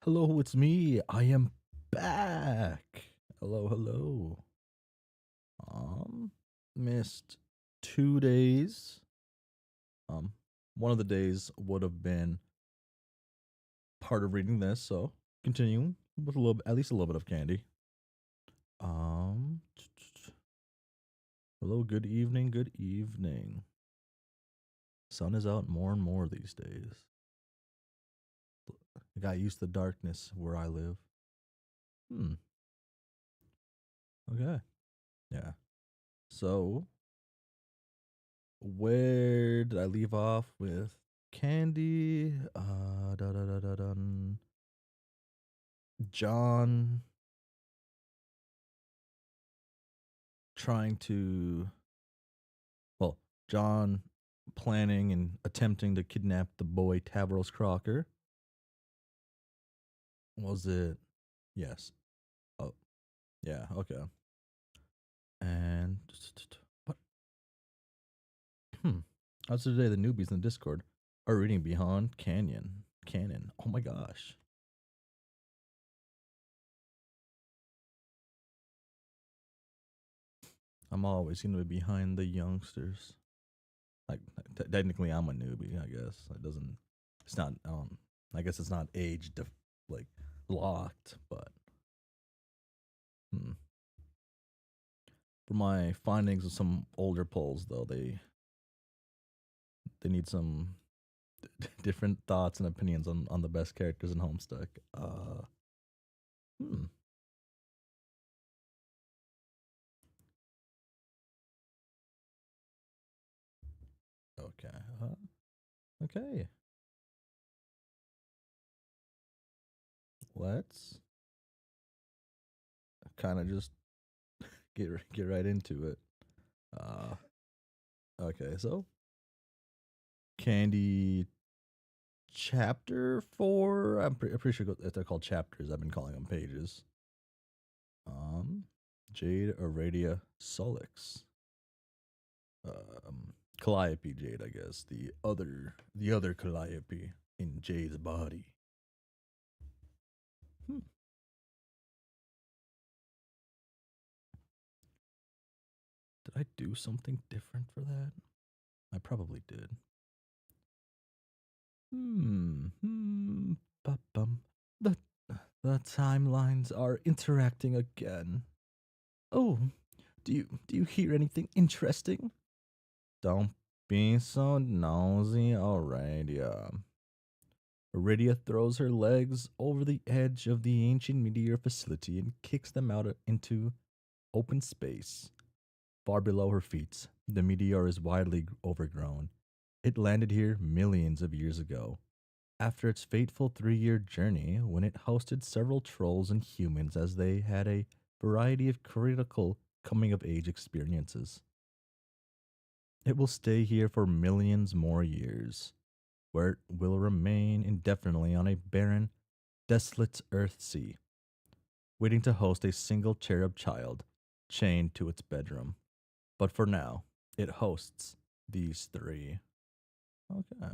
Hello, it's me. I am back. Hello, hello. Um, Missed 2 days. Um, one of the days would have been part of reading this, so continuing with at least a little bit of candy. Um, Hello, good evening, good evening. Sun is out more and more these days. I got used to darkness where I live. Hmm. Okay. Yeah. So where did I leave off with Candy? John trying to, well, John planning and attempting to kidnap the boy Tavros Crocker. Was it? Yes. Oh, yeah. Okay. And what? Hmm. As of today, the newbies in the Discord are reading Beyond Canyon. Canon. Oh my gosh. I'm always going to be behind the youngsters. Like technically, I'm a newbie. I guess it doesn't. It's not. I guess it's not like locked. But hmm. For my findings of some older polls, though, they need some different thoughts and opinions on the best characters in Homestuck. Hmm. Okay. Okay. Let's kind of just get right into it. Uh. Okay. So Candy chapter 4. I'm pretty sure if they're called chapters. I've been calling them pages. Um, Jade Aradia Solix. Calliope Jade, I guess. The other Calliope in Jade's body. Hmm. Did I do something different for that? I probably did. Ba-bum. The the timelines are interacting again. Oh, do you hear anything interesting? Don't be so nosy. Alright, yeah. Iridia throws her legs over the edge of the ancient meteor facility and kicks them out into open space. Far below her feet, the meteor is widely overgrown. It landed here millions of years ago, after its fateful 3 year journey when it hosted several trolls and humans as they had a variety of critical coming of age experiences. It will stay here for millions more years, where it will remain indefinitely on a barren, desolate earth sea, waiting to host a single cherub child chained to its bedroom. But for now, it hosts these three. Okay.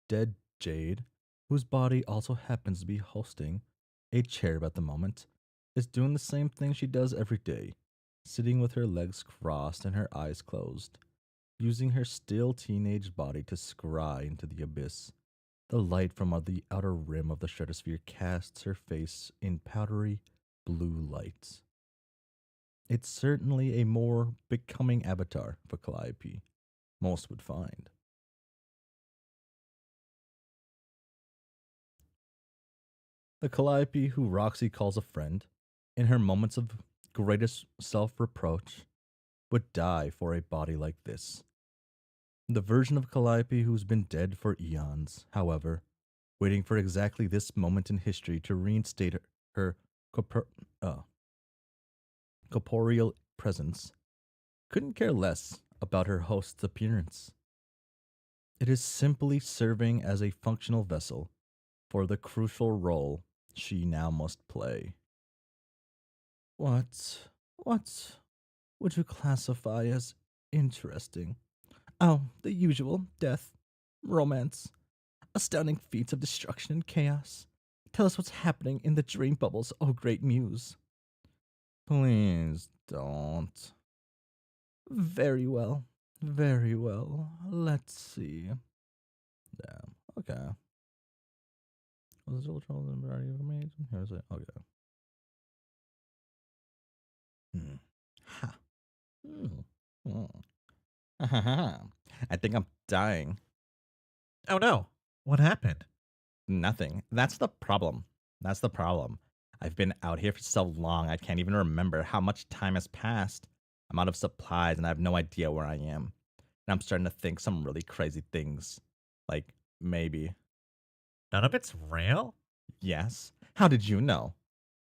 Dead Jade, whose body also happens to be hosting a cherub at the moment, is doing the same thing she does every day, sitting with her legs crossed and her eyes closed, using her still teenage body to scry into the abyss. The light from the outer rim of the stratosphere casts her face in powdery blue light. It's certainly a more becoming avatar for Calliope, most would find. The Calliope who Roxy calls a friend, in her moments of greatest self reproach, would die for a body like this. The version of Calliope who's been dead for eons, however, waiting for exactly this moment in history to reinstate her corpor- uh, corporeal presence, couldn't care less about her host's appearance. It is simply serving as a functional vessel for the crucial role she now must play. What would you classify as interesting? Oh, the usual death, romance. Astounding feats of destruction and chaos. Tell us what's happening in the dream bubbles, oh great muse. Please don't. Very well. Very well. Let's see. Damn. Okay. Was it trouble in the variety of made? Here's it. Okay. Hmm. Ha. Hmm. Hmm. I think I'm dying. Oh no, what happened? Nothing. That's the problem. That's the problem. I've been out here for so long, I can't even remember how much time has passed. I'm out of supplies and I have no idea where I am. And I'm starting to think some really crazy things. Like, maybe. None of it's real? Yes? How did you know?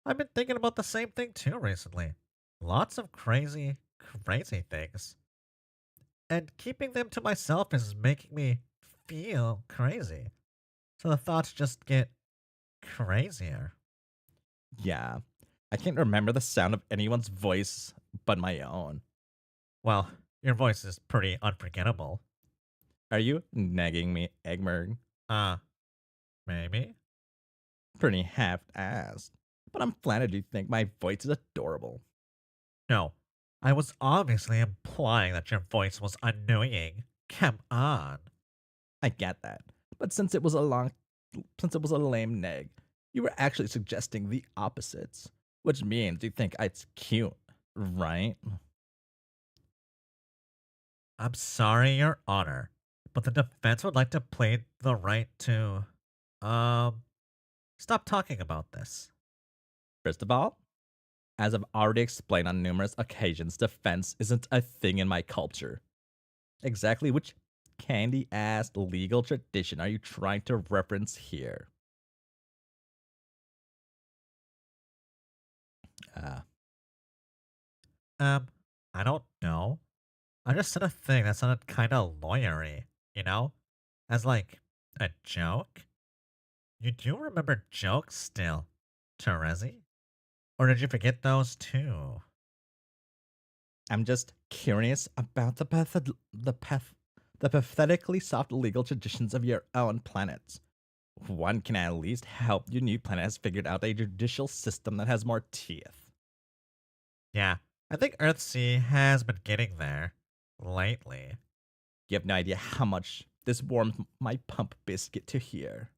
I've been thinking about the same thing too recently. Lots of crazy, crazy things. And keeping them to myself is making me feel crazy. So the thoughts just get crazier. Yeah. I can't remember the sound of anyone's voice but my own. Well, your voice is pretty unforgettable. Are you nagging me, Eggberg? Uh, maybe? Pretty half-assed. But I'm flattered you think my voice is adorable. No. I was obviously implying that your voice was annoying. Come on. I get that. But since it was a lame neg, you were actually suggesting the opposites. Which means you think it's cute, right? I'm sorry, Your Honor, but the defense would like to plead the right to, um, stop talking about this. First of all, as I've already explained on numerous occasions, defense isn't a thing in my culture. Exactly which candy ass legal tradition are you trying to reference here? Uh, Um, I don't know. I just said a thing that sounded kinda lawyery, you know? As like, a joke? You do remember jokes still, Terezi? Or did you forget those too? I'm just curious about the pathetically soft legal traditions of your own planet. One can at least help your new planet has figured out a judicial system that has more teeth. Yeah, I think Earthsea has been getting there. Lately. You have no idea how much this warms my pump biscuit to hear.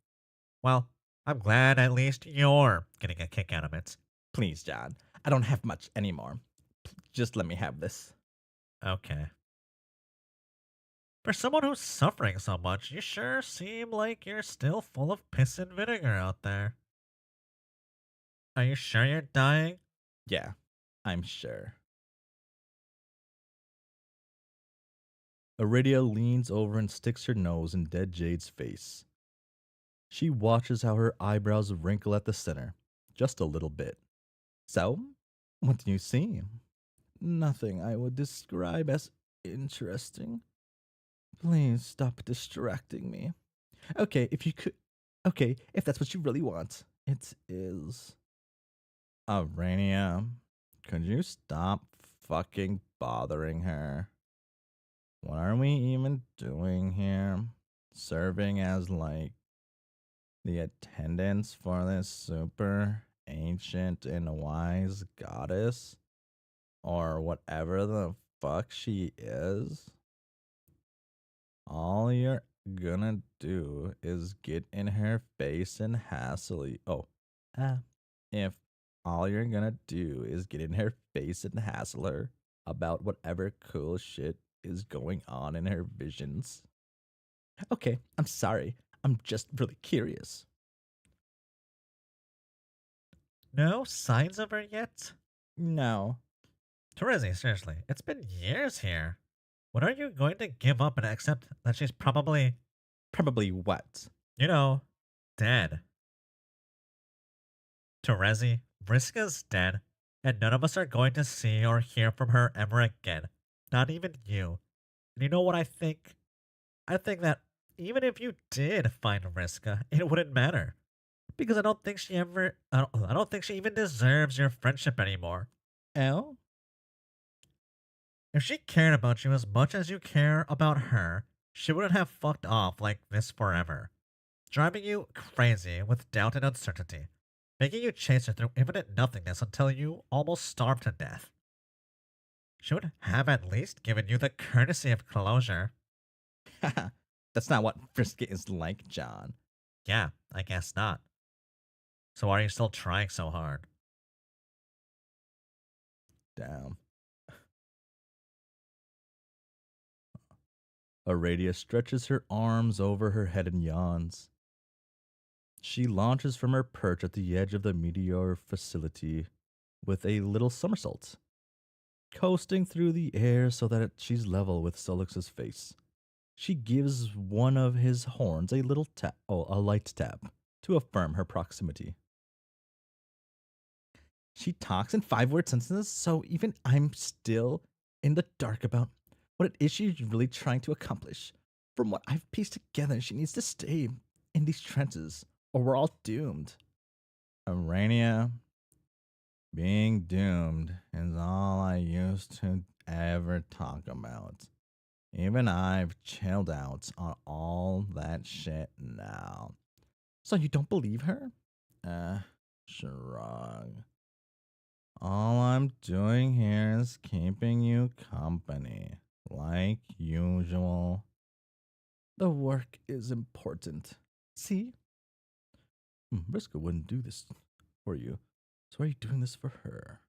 Well, I'm glad at least you're getting a kick out of it. Please, John, I don't have much anymore. Just let me have this. Okay. For someone who's suffering so much, you sure seem like you're still full of piss and vinegar out there. Are you sure you're dying? Yeah, I'm sure. Iridia leans over and sticks her nose in Dead Jade's face. She watches how her eyebrows wrinkle at the center, just a little bit. So, what do you see? Nothing I would describe as interesting. Please stop distracting me. Okay, if you could. Okay, if that's what you really want. It is. Arania, could you stop fucking bothering her? What are we even doing here? Serving as, like, the attendants for this super ancient and wise goddess? Or whatever the fuck she is? All you're gonna do is get in her face and hassle you. Oh, ah. If all you're gonna do is get in her face and hassle her about whatever cool shit is going on in her visions. Okay, I'm sorry. I'm just really curious. No signs of her yet? No. Terezi, seriously, it's been years here. When are you going to give up and accept that she's probably, Probably what? you know, dead? Terezi, Vriska's dead, and none of us are going to see or hear from her ever again. Not even you. And you know what I think? I think that even if you did find Vriska, it wouldn't matter. Because I don't think she even deserves your friendship anymore. Oh? If she cared about you as much as you care about her, she wouldn't have fucked off like this forever. driving you crazy with doubt and uncertainty, making you chase her through infinite nothingness until you almost starve to death. Should have at least given you the courtesy of closure. That's not what Frisket is like, John. Yeah, I guess not. So why are you still trying so hard? Damn. Aradia stretches her arms over her head and yawns. She launches from her perch at the edge of the meteor facility with a little somersault, coasting through the air so that she's level with Solix's face. She gives one of his horns a little tap, a light tap, to affirm her proximity. She talks in 5 word sentences, so even I'm still in the dark about what it is she's really trying to accomplish. From what I've pieced together, she needs to stay in these trenches, or we're all doomed. Arania, being doomed is all I used to ever talk about. Even I've chilled out on all that shit now. So you don't believe her? Shrug. All I'm doing here is keeping you company, like usual. The work is important. See? Vriska wouldn't do this for you. So why are you doing this for her?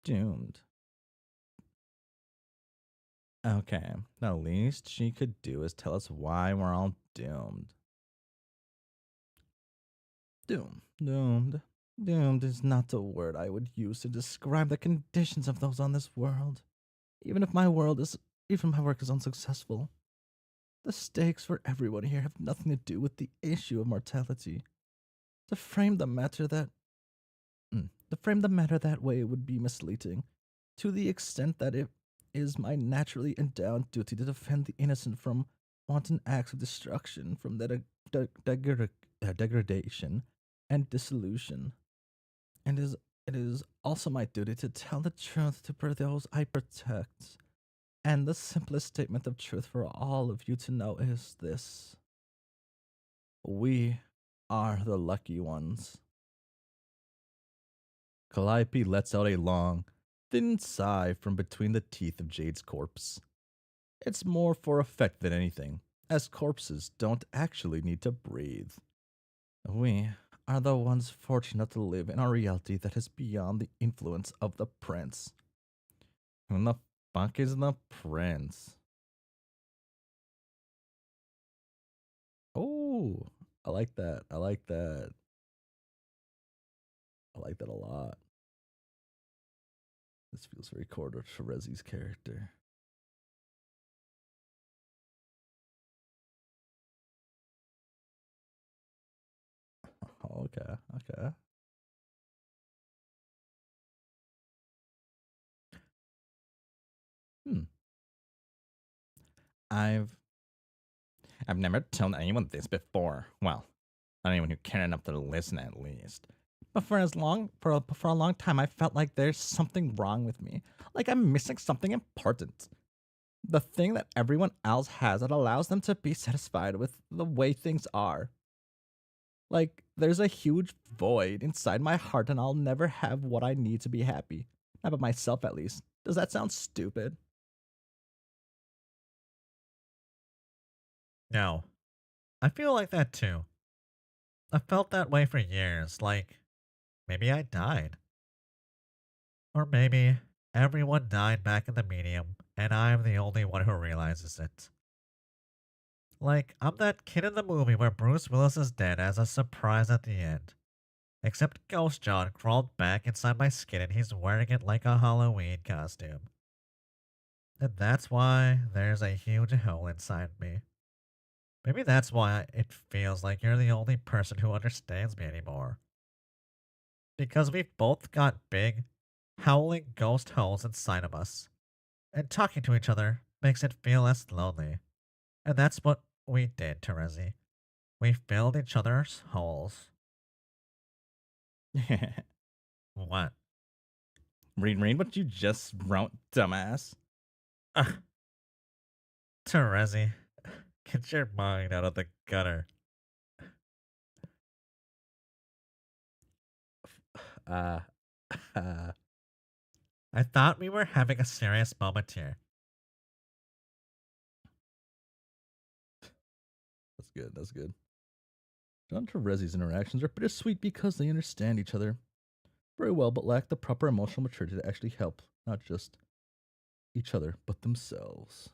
Doomed. Okay, the least she could do is tell us why we're all doomed. Doomed. Doomed is not the word I would use to describe the conditions of those on this world. Even if even my work is unsuccessful, the stakes for everyone here have nothing to do with the issue of mortality. To frame the matter that way would be misleading, to the extent that it is my naturally endowed duty to defend the innocent from wanton acts of destruction, from degradation and dissolution. And it is also my duty to tell the truth to those I protect. And the simplest statement of truth for all of you to know is this: we are the lucky ones. Calliope lets out a long, thin sigh from between the teeth of Jade's corpse. It's more for effect than anything, as corpses don't actually need to breathe. We are the ones fortunate to live in a reality that is beyond the influence of the prince. Who the fuck is the prince? Oh, I like that. I like that. I like that a lot. This feels very core to Terezi's character. Oh, okay, okay. Hmm. I've I've never told anyone this before. Well, not anyone who cared enough to listen, at least. But for a long time, I felt like there's something wrong with me, like I'm missing something important. The thing that everyone else has that allows them to be satisfied with the way things are. Like there's a huge void inside my heart, and I'll never have what I need to be happy. Not about myself, at least. Does that sound stupid? No. I feel like that too. I felt that way for years, like maybe I died. Or maybe everyone died back in the medium, and I'm the only one who realizes it. Like, I'm that kid in the movie where Bruce Willis is dead as a surprise at the end. Except Ghost John crawled back inside my skin and he's wearing it like a Halloween costume. And that's why there's a huge hole inside me. Maybe that's why it feels like you're the only person who understands me anymore. Because we've both got big, howling ghost holes inside of us. And talking to each other makes it feel less lonely. And that's what we did, Terezi. We filled each other's holes. What? Read what you just wrote, dumbass. Ugh, Terezi. Get your mind out of the gutter. Uh, I thought we were having a serious moment here. that's good. That's good. John and Terezi's interactions are bittersweet because they understand each other very well, but lack the proper emotional maturity to actually help not just each other, but themselves.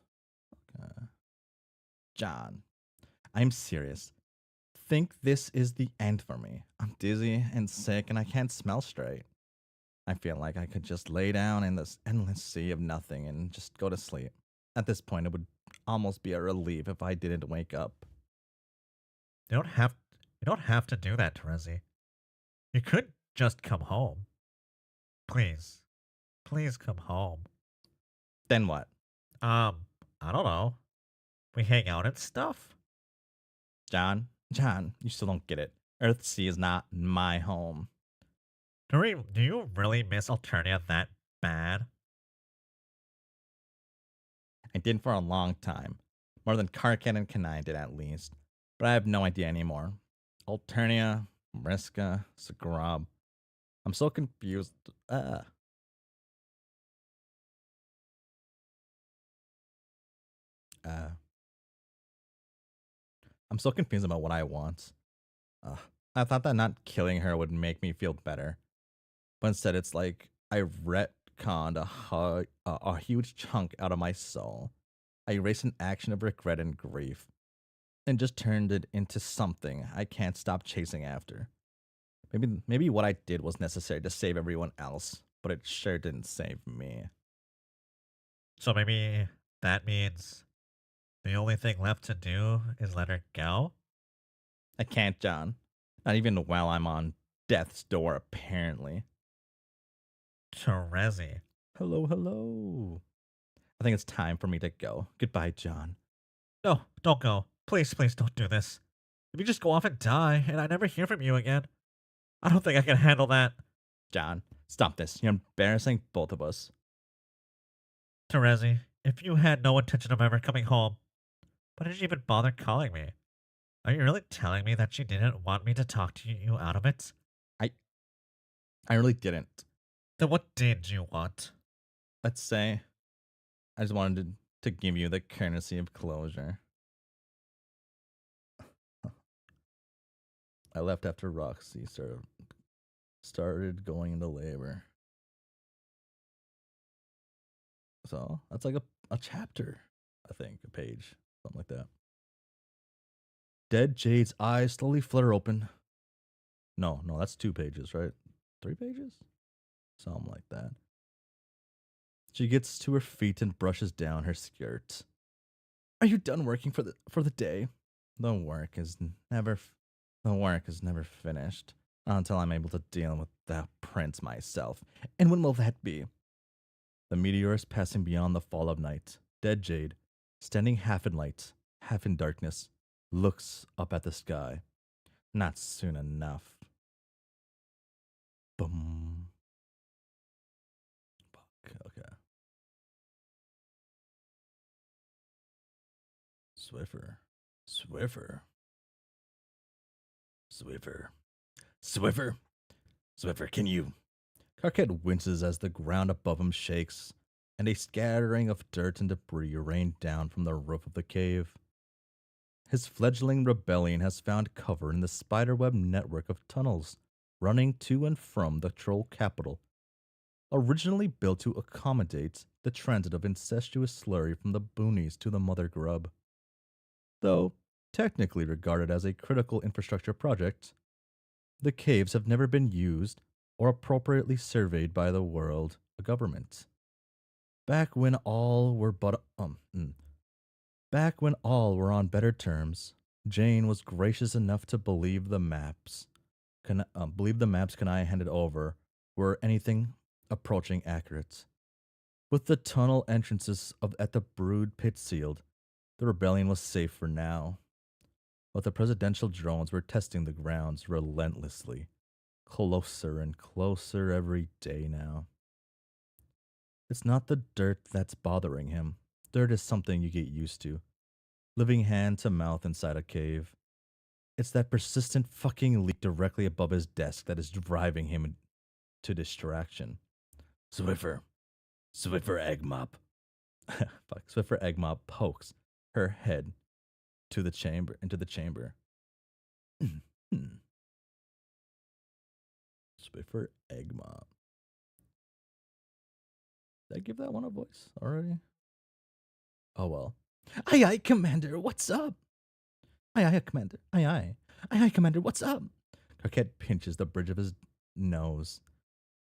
John, I'm serious. Think this is the end for me. I'm dizzy and sick and I can't smell straight. I feel like I could just lay down in this endless sea of nothing and just go to sleep. At this point, it would almost be a relief if I didn't wake up. You don't have you don't have to do that, Terezi. You could just come home. Please. Please come home. Then what? I don't know. We hang out and stuff. John, you still don't get it. Earthsea is not my home. Do you really miss Alternia that bad? I did for a long time. More than Karkat and Kanai did at least. But I have no idea anymore. Alternia, Mariska, Sagrab. I'm so confused. Uh, I'm so confused about what I want. Uh, I thought that not killing her would make me feel better. But instead, it's like I retconned a huge chunk out of my soul. I erased an action of regret and grief and just turned it into something I can't stop chasing after. Maybe what I did was necessary to save everyone else, but it sure didn't save me. So maybe that means the only thing left to do is let her go? I can't, John. Not even while I'm on death's door, apparently. Terezi. Hello, hello. I think it's time for me to go. Goodbye, John. No, don't go. Please, please don't do this. If you just go off and die and I never hear from you again, I don't think I can handle that. John, stop this. You're embarrassing both of us. Terezi, if you had no intention of ever coming home, why did you even bother calling me? Are you really telling me that she didn't want me to talk to you out of it? I I really didn't. Then what did you want? Let's say I just wanted to give you the courtesy of closure. I left after Roxy started going into labor. So that's like a chapter, I think, a page, something like that. Dead Jade's eyes slowly flutter open. No, that's 2 pages, right? 3 pages? Something like that. She gets to her feet and brushes down her skirt. Are you done working for the day? The work is never the work is never finished until I'm able to deal with the prince myself. And when will that be? The meteor is passing beyond the fall of night. Dead Jade, standing half in light, half in darkness, looks up at the sky. Not soon enough. Boom. Fuck. Okay. Swiffer. Swiffer. Swiffer. Swiffer. Swiffer, can you? Karkat winces as the ground above him shakes, and a scattering of dirt and debris rain down from the roof of the cave. His fledgling rebellion has found cover in the spiderweb network of tunnels running to and from the troll capital, originally built to accommodate the transit of incestuous slurry from the boonies to the mother grub. Though technically regarded as a critical infrastructure project, the caves have never been used or appropriately surveyed by the world government. Back when all were but back when all were on better terms, Jane was gracious enough to believe the maps Kanai handed over were anything approaching accurate. With the tunnel entrances at the Brood pit sealed, the rebellion was safe for now. But the presidential drones were testing the grounds relentlessly, closer and closer every day now. It's not the dirt that's bothering him. Dirt is something you get used to. living hand to mouth inside a cave. It's that persistent fucking leak directly above his desk that is driving him to distraction. Swiffer. Swiffer Eggmop. Fuck. Swiffer Eggmop pokes her head into the chamber. Swiffer Eggmop. Did I give that one a voice already? Oh well. Aye aye, Commander, what's up? Aye aye, Commander. Aye aye. Aye aye, Commander, what's up? Coquette pinches the bridge of his nose.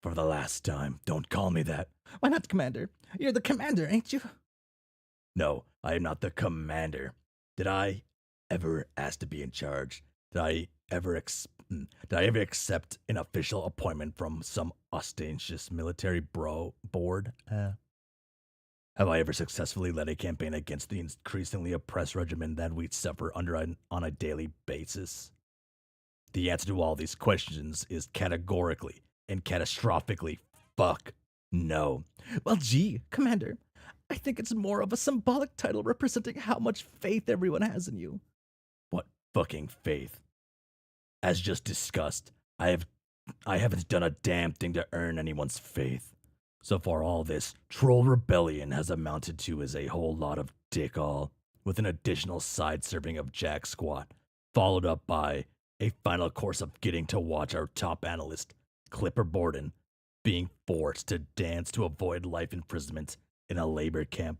For the last time, don't call me that. Why not, Commander? You're the commander, ain't you? No, I am not the commander. Did I ever ask to be in charge? Did I ever accept an official appointment from some ostentatious military board? Have I ever successfully led a campaign against the increasingly oppressed regimen that we suffer under on a daily basis? The answer to all these questions is categorically and catastrophically fuck no. Well, gee, Commander, I think it's more of a symbolic title representing how much faith everyone has in you. What fucking faith? As just discussed, I haven't done a damn thing to earn anyone's faith. So far, all this troll rebellion has amounted to is a whole lot of dick all, with an additional side serving of Jack Squat, followed up by a final course of getting to watch our top analyst, Clipper Borden, being forced to dance to avoid life imprisonment in a labor camp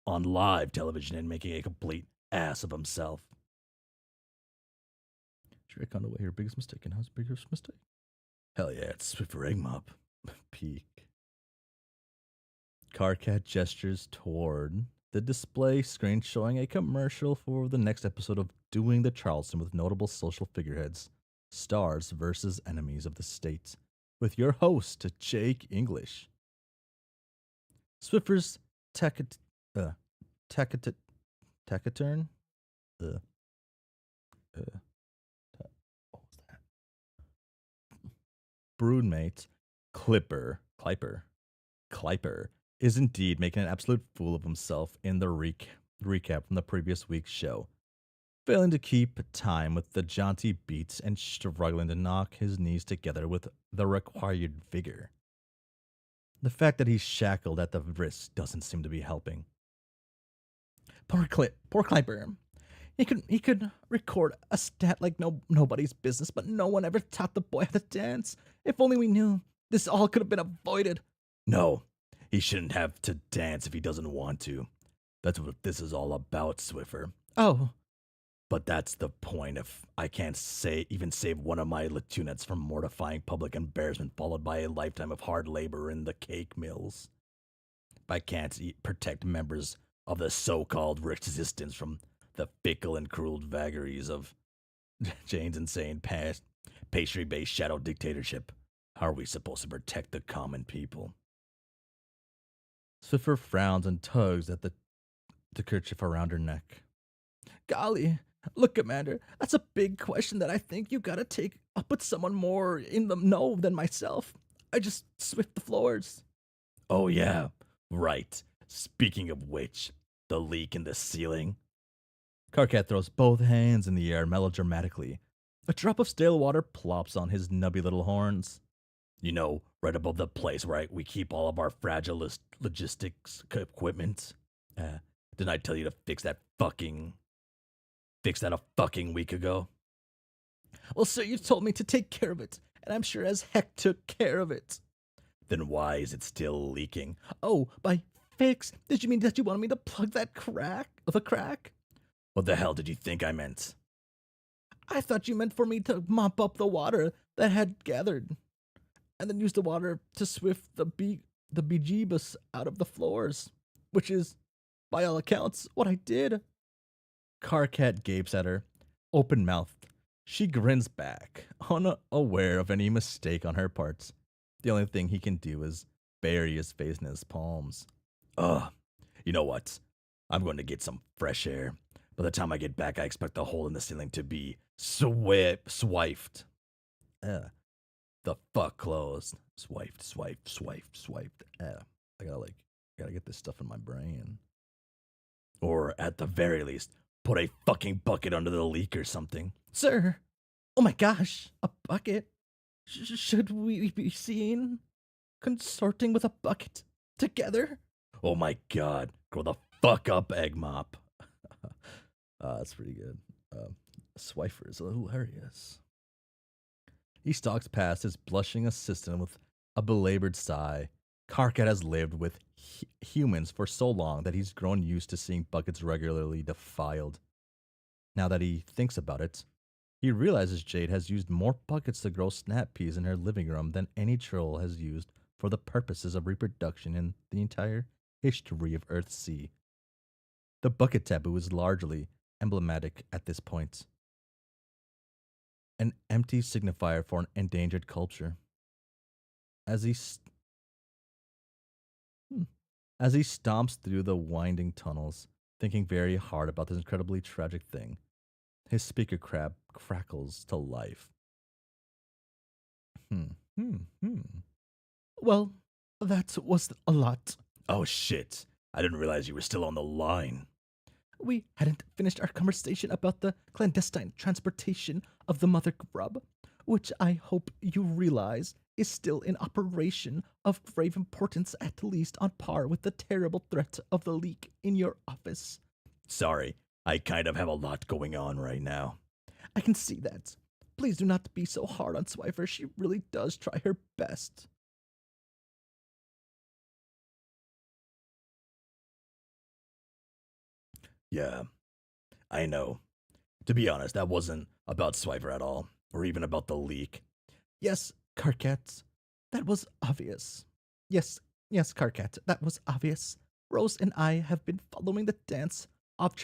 on live television and making a complete ass of himself. Shrek on the way, your biggest mistake, and how's biggest mistake? Hell yeah, it's Swiffer Eggmop. Peak. Carcat gestures toward the display screen showing a commercial for the next episode of Doing the Charleston with notable social figureheads, stars versus enemies of the state, with your host, Jake English. Swiffer's taciturn? What was that? Broodmate, Clipper, is indeed making an absolute fool of himself in the recap from the previous week's show, failing to keep time with the jaunty beats and struggling to knock his knees together with the required vigor. The fact that he's shackled at the wrist doesn't seem to be helping. Poor Clipper. He could record a stat like nobody's business, but no one ever taught the boy how to dance. If only we knew, this all could have been avoided. No, he shouldn't have to dance if he doesn't want to. That's what this is all about, Swiffer. Oh. But that's the point. If I can't even save one of my Latunettes from mortifying public embarrassment followed by a lifetime of hard labor in the cake mills. If I can't protect members of the so-called resistance from the fickle and cruel vagaries of Jane's insane past pastry-based shadow dictatorship, how are we supposed to protect the common people? Swiffer frowns and tugs at the kerchief around her neck. Golly, look, Commander, that's a big question that I think you gotta take up with someone more in the know than myself. I just swift the floors. Oh, yeah, right. Speaking of which, the leak in the ceiling. Carcat throws both hands in the air melodramatically. A drop of stale water plops on his nubby little horns. You know, right above the place where we keep all of our fragile logistics equipment. Didn't I tell you to fix that a fucking week ago? Well, sir, you told me to take care of it, and I'm sure as heck took care of it. Then why is it still leaking? Oh, by fix, did you mean that you wanted me to plug the crack? What the hell did you think I meant? I thought you meant for me to mop up the water that had gathered, and then use the water to swift the bejeebus out of the floors, which is, by all accounts, what I did. Carcat gapes at her, open-mouthed. She grins back, unaware of any mistake on her part. The only thing he can do is bury his face in his palms. Ugh, you know what? I'm going to get some fresh air. By the time I get back, I expect the hole in the ceiling to be swiped. The fuck closed. Swiped. I gotta get this stuff in my brain. Or at the very least, put a fucking bucket under the leak or something. Sir! Oh my gosh! A bucket? Should we be seen consorting with a bucket together? Oh my god. Grow the fuck up, Egg Mop. That's pretty good. Uh, Swifer is hilarious. He stalks past his blushing assistant with a belabored sigh. Karkat has lived with humans for so long that he's grown used to seeing buckets regularly defiled. Now that he thinks about it, he realizes Jade has used more buckets to grow snap peas in her living room than any troll has used for the purposes of reproduction in the entire history of Earthsea. The bucket taboo is largely emblematic at this point, an empty signifier for an endangered culture. As he hmm, as he stomps through the winding tunnels, thinking very hard about this incredibly tragic thing, his speaker crab crackles to life. Hmm, hmm, hmm. Well, that was a lot. Oh shit. I didn't realize you were still on the line. We hadn't finished our conversation about the clandestine transportation of the mother grub, which I hope you realize is still in operation of grave importance, at least on par with the terrible threat of the leak in your office. Sorry, I kind of have a lot going on right now. I can see that. Please do not be so hard on Swifer. She really does try her best. Yeah, I know. To be honest, that wasn't about Swiper at all, or even about the leak. Yes, Karkat, that was obvious. Yes, yes, Karkat, that was obvious. Rose and I have been following the dance of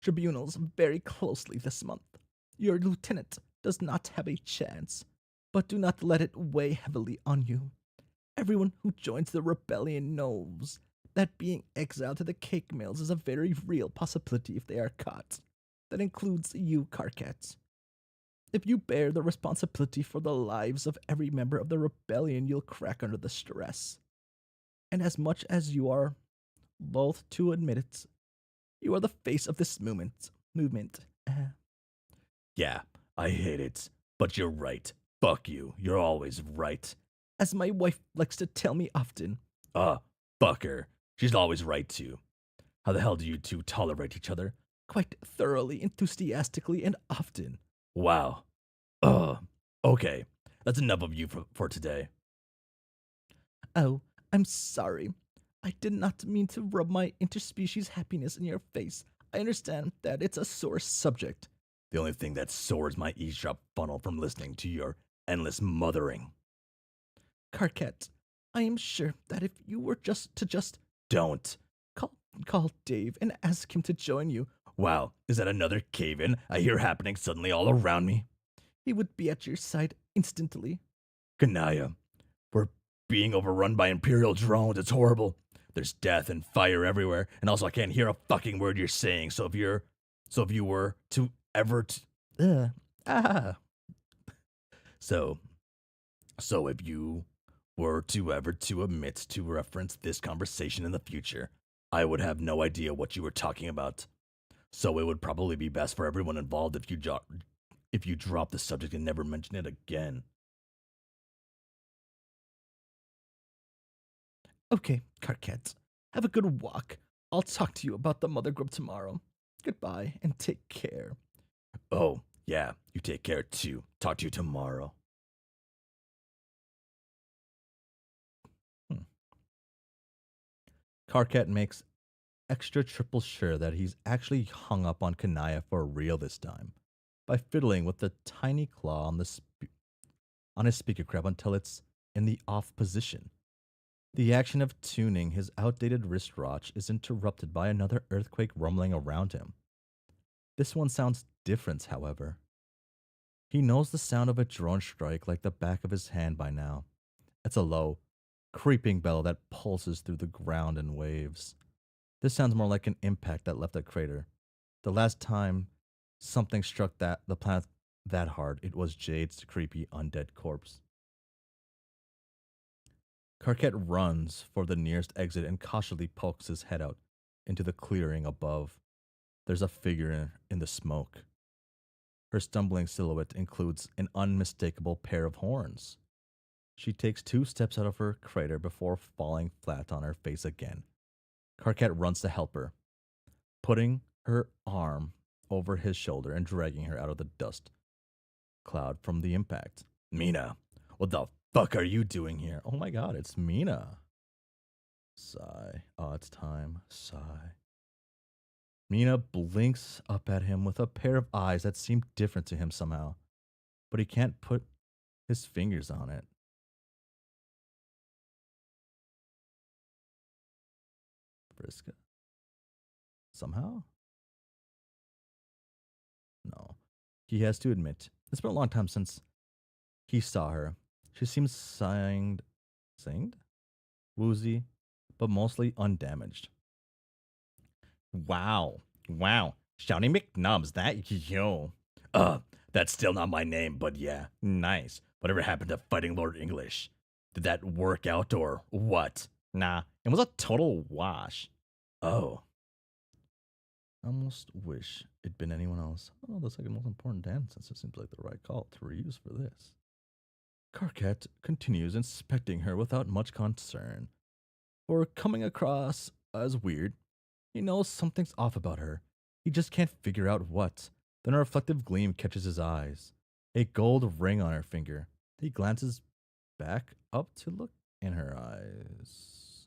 tribunals very closely this month. Your lieutenant does not have a chance, but do not let it weigh heavily on you. Everyone who joins the rebellion knows that being exiled to the cake mills is a very real possibility if they are caught. That includes you, Karkat. If you bear the responsibility for the lives of every member of the rebellion, you'll crack under the stress. And as much as you are loath to admit it, you are the face of this movement. Yeah, I hate it. But you're right. Fuck you. You're always right. As my wife likes to tell me often. Fuck her. She's always right too. How the hell do you two tolerate each other? Quite thoroughly, enthusiastically, and often. Wow. Okay. That's enough of you for today. Oh, I'm sorry. I did not mean to rub my interspecies happiness in your face. I understand that it's a sore subject. The only thing that sores my eavesdrop funnel from listening to your endless mothering. Carquette, I am sure that if you were just don't call Dave and ask him to join you. Wow, is that another cave-in I hear happening suddenly all around me? He would be at your side instantly. Kanaya, we're being overrun by Imperial drones. It's horrible. There's death and fire everywhere, and also I can't hear a fucking word you're saying. So if you were to ever, ah, so, so if you were to ever to omit to reference this conversation in the future, I would have no idea what you were talking about. So it would probably be best for everyone involved if you drop the subject and never mention it again. Okay, Carquette. Have a good walk. I'll talk to you about the mother grub tomorrow. Goodbye and take care. Oh, yeah, you take care too. Talk to you tomorrow. Hmm. Carquette makes extra triple sure that he's actually hung up on Kanaya for real this time by fiddling with the tiny claw on his speaker crab until it's in the off position. The action of tuning his outdated wristwatch is interrupted by another earthquake rumbling around him. This one sounds different, however. He knows the sound of a drone strike like the back of his hand by now. It's a low, creeping bell that pulses through the ground in waves. This sounds more like an impact that left a crater. The last time something struck the planet that hard, it was Jade's creepy undead corpse. Carquette runs for the nearest exit and cautiously pokes his head out into the clearing above. There's a figure in the smoke. Her stumbling silhouette includes an unmistakable pair of horns. She takes 2 steps out of her crater before falling flat on her face again. Carcat runs to help her, putting her arm over his shoulder and dragging her out of the dust cloud from the impact. Mina, what the fuck are you doing here? Oh my god, it's Mina. Sigh. Oh, it's time. Sigh. Mina blinks up at him with a pair of eyes that seem different to him somehow, but he can't put his fingers on it. Briska? Somehow? No. He has to admit, it's been a long time since he saw her. She seems singed? Woozy, but mostly undamaged. Wow. Wow. Shouty McNubbs, that yo. That's still not my name, but yeah, nice. Whatever happened to fighting Lord English? Did that work out or what? Nah, it was a total wash. Oh. I almost wish it'd been anyone else. Oh, the second most important dance, since it seems like the right call to reuse for this. Carcat continues inspecting her without much concern, or coming across as weird. He knows something's off about her. He just can't figure out what. Then a reflective gleam catches his eyes. A gold ring on her finger. He glances back up to look in her eyes.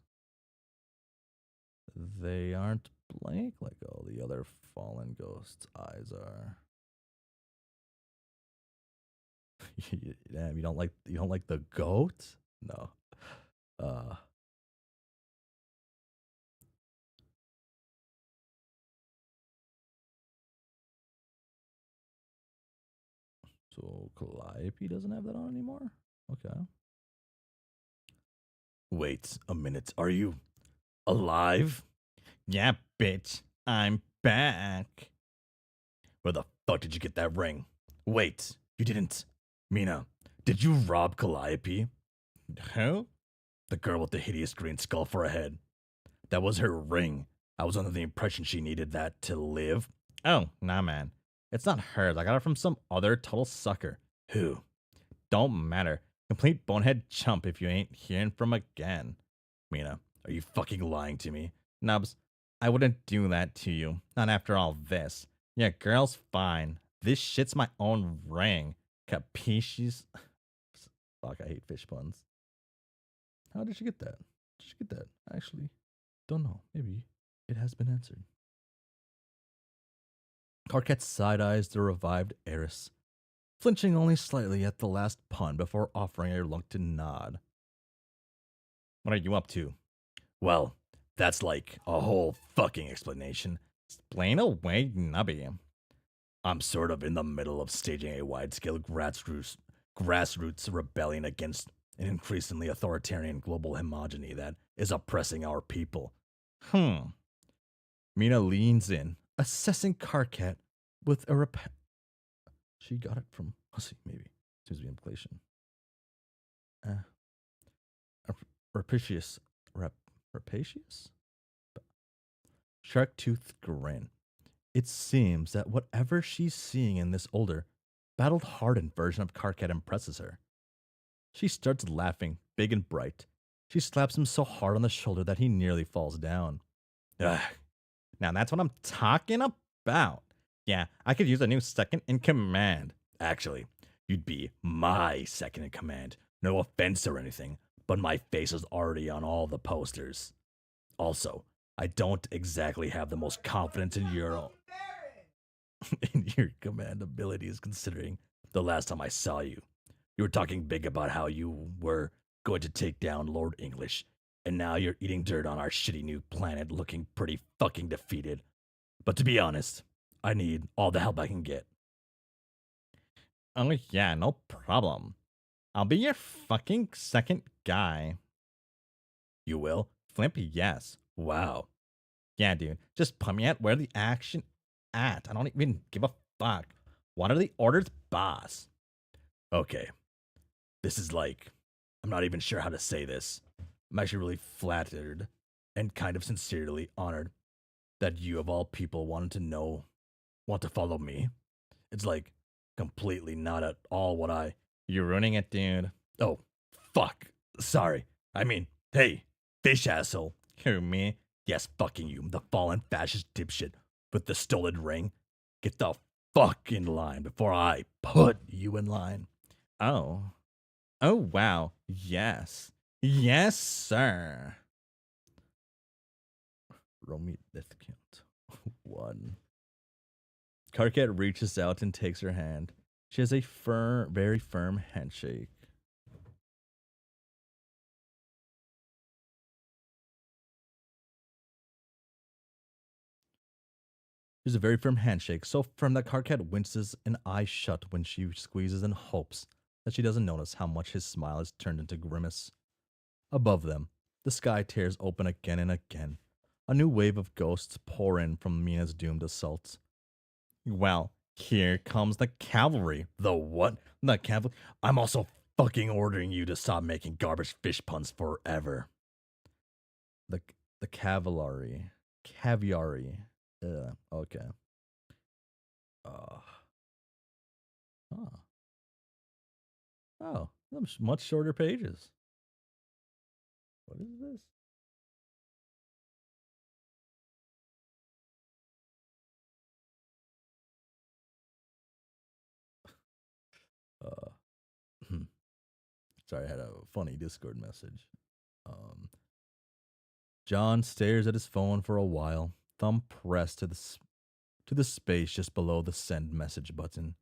They aren't blank like all the other fallen ghosts' eyes are. Damn, you don't like the goat? No. Uh so Calliope doesn't have that on anymore? Okay. Wait a minute, are you alive? Yeah, bitch. I'm back. Where the fuck did you get that ring? Wait, you didn't. Mina, did you rob Calliope? Who? The girl with the hideous green skull for a head. That was her ring. I was under the impression she needed that to live. Oh, nah, man. It's not hers. I got it from some other total sucker. Who? Don't matter. Complete bonehead chump if you ain't hearing from again. Mina, are you fucking lying to me? Nubs, I wouldn't do that to you. Not after all this. Yeah, girl's fine. This shit's my own ring. Capisces? Fuck, I hate fish puns. How did she get that? Did she get that? I actually don't know. Maybe it has been answered. Carcat side eyes the revived heiress, flinching only slightly at the last pun before offering a reluctant nod. What are you up to? Well, that's like a whole fucking explanation. Explain away, Nubby. I'm sort of in the middle of staging a wide-scale grassroots rebellion against an increasingly authoritarian global homogeny that is oppressing our people. Mina leans in, assessing Carcat with a She got it from Hussie, maybe. Seems to be implication. Rapacious. Rapacious? Shark-toothed grin. It seems that whatever she's seeing in this older, battle-hardened version of Carcat impresses her. She starts laughing, big and bright. She slaps him so hard on the shoulder that he nearly falls down. Ugh. Now that's what I'm talking about. Yeah, I could use a new second in command. Actually, you'd be my second in command. No offense or anything, but my face is already on all the posters. Also, I don't exactly have the most confidence in your in your command abilities, considering the last time I saw you. You were talking big about how you were going to take down Lord English, and now you're eating dirt on our shitty new planet looking pretty fucking defeated. But to be honest, I need all the help I can get. Oh yeah, no problem. I'll be your fucking second guy. You will? Flimpy, yes. Wow. Yeah, dude. Just put me at where the action at. I don't even give a fuck. What are the orders, boss? Okay. This is like, I'm not even sure how to say this. I'm actually really flattered and kind of sincerely honored that you of all people wanted to know, want to follow me. It's like completely not at all what I. You're ruining it, dude. Oh, fuck. Sorry. I mean, hey, fish asshole. Who, me? Yes, fucking you, the fallen fascist dipshit with the stolen ring. Get the fuck in line before I put you in line. Oh. Oh, wow. Yes. Yes, sir. Roll me death count. One. Karkat reaches out and takes her hand. She has a firm, very firm handshake. She's a very firm handshake, so firm that Karkat winces an eye shut when she squeezes and hopes that she doesn't notice how much his smile is turned into grimace. Above them, the sky tears open again and again. A new wave of ghosts pour in from Mina's doomed assaults. Well, here comes the cavalry. The what? The cavalry? I'm also fucking ordering you to stop making garbage fish puns forever. The the cavalry. Caviari. Okay. Uh, oh. Oh, much shorter pages. What is this? Uh, sorry, I had a funny Discord message. Um, John stares at his phone for a while, thumb pressed to the space just below the send message button.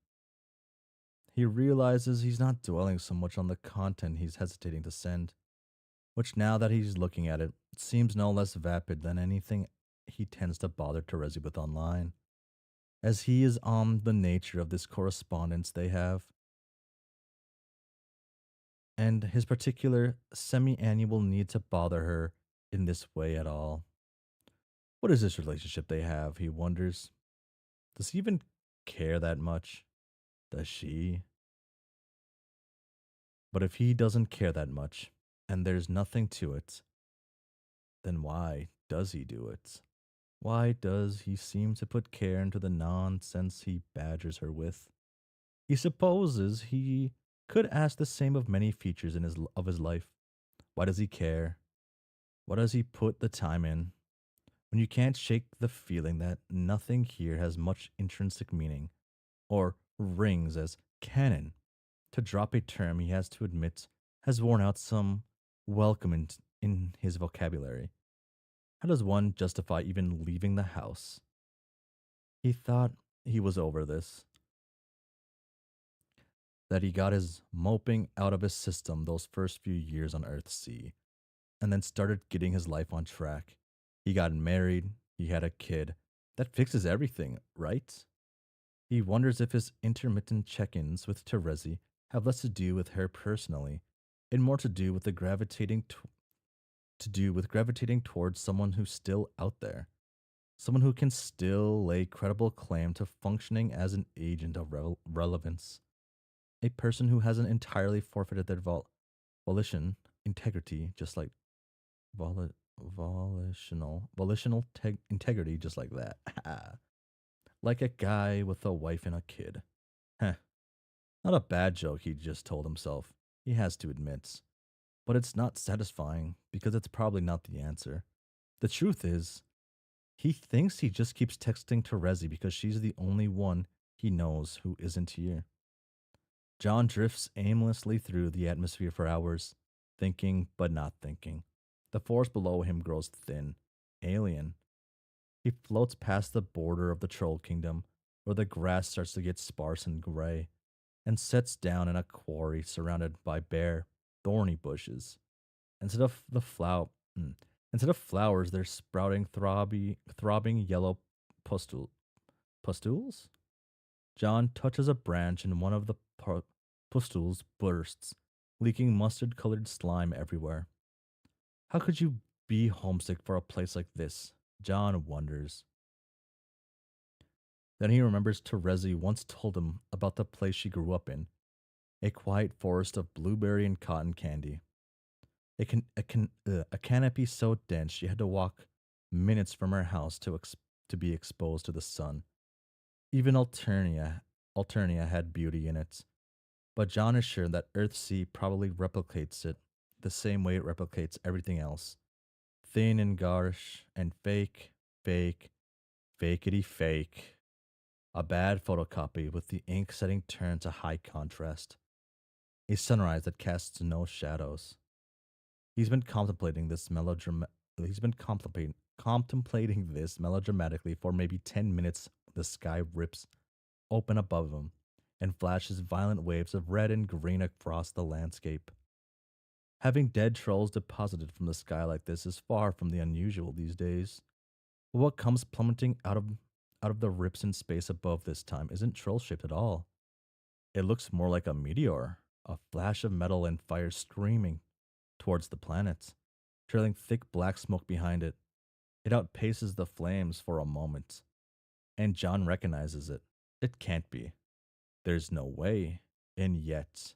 He realizes he's not dwelling so much on the content he's hesitating to send, which now that he's looking at it, seems no less vapid than anything he tends to bother Terezi with online, as he is on the nature of this correspondence they have, and his particular semi annual need to bother her in this way at all. What is this relationship they have, he wonders. Does he even care that much? Does she? But if he doesn't care that much, and there's nothing to it, then why does he do it? Why does he seem to put care into the nonsense he badgers her with? He supposes he could ask the same of many features of his life. Why does he care? Why does he put the time in? When you can't shake the feeling that nothing here has much intrinsic meaning, or rings as canon, to drop a term he has to admit has worn out some welcome in his vocabulary. How does one justify even leaving the house? He thought he was over this, that he got his moping out of his system those first few years on Earthsea, and then started getting his life on track. He got married, he had a kid. That fixes everything, right? He wonders if his intermittent check ins with Terezi have less to do with her personally, and more to do with the gravitating towards someone who's still out there, someone who can still lay credible claim to functioning as an agent of relevance, a person who hasn't entirely forfeited their volition, integrity, just like voli- integrity, just like that, like a guy with a wife and a kid. Heh, not a bad joke he just told himself. He has to admit. But it's not satisfying because it's probably not the answer. The truth is, he thinks he just keeps texting Terezi because she's the only one he knows who isn't here. John drifts aimlessly through the atmosphere for hours, thinking but not thinking. The forest below him grows thin, alien. He floats past the border of the Troll Kingdom, where the grass starts to get sparse and gray, and sets down in a quarry surrounded by bare, thorny bushes. Instead of the flower, instead of flowers, they're sprouting throbbing yellow pustules. John touches a branch, and one of the pustules bursts, leaking mustard-colored slime everywhere. How could you be homesick for a place like this? John wonders. Then he remembers Terezi once told him about the place she grew up in, a quiet forest of blueberry and cotton candy. A canopy so dense she had to walk minutes from her house to to be exposed to the sun. Even Alternia had beauty in it, but John is sure that Earthsea probably replicates it the same way it replicates everything else. Thin and garish and fake, fake, fakety fake. A bad photocopy with the ink setting turned to high contrast. A sunrise that casts no shadows. He's been contemplating this melodramatically for maybe 10 minutes. The sky rips open above him and flashes violent waves of red and green across the landscape. Having dead trolls deposited from the sky like this is far from the unusual these days. But what comes plummeting out of the rips in space above this time isn't troll shaped at all. It looks more like a meteor, a flash of metal and fire screaming towards the planet, trailing thick black smoke behind it. It outpaces the flames for a moment, and John recognizes it. It can't be. There's no way, and yet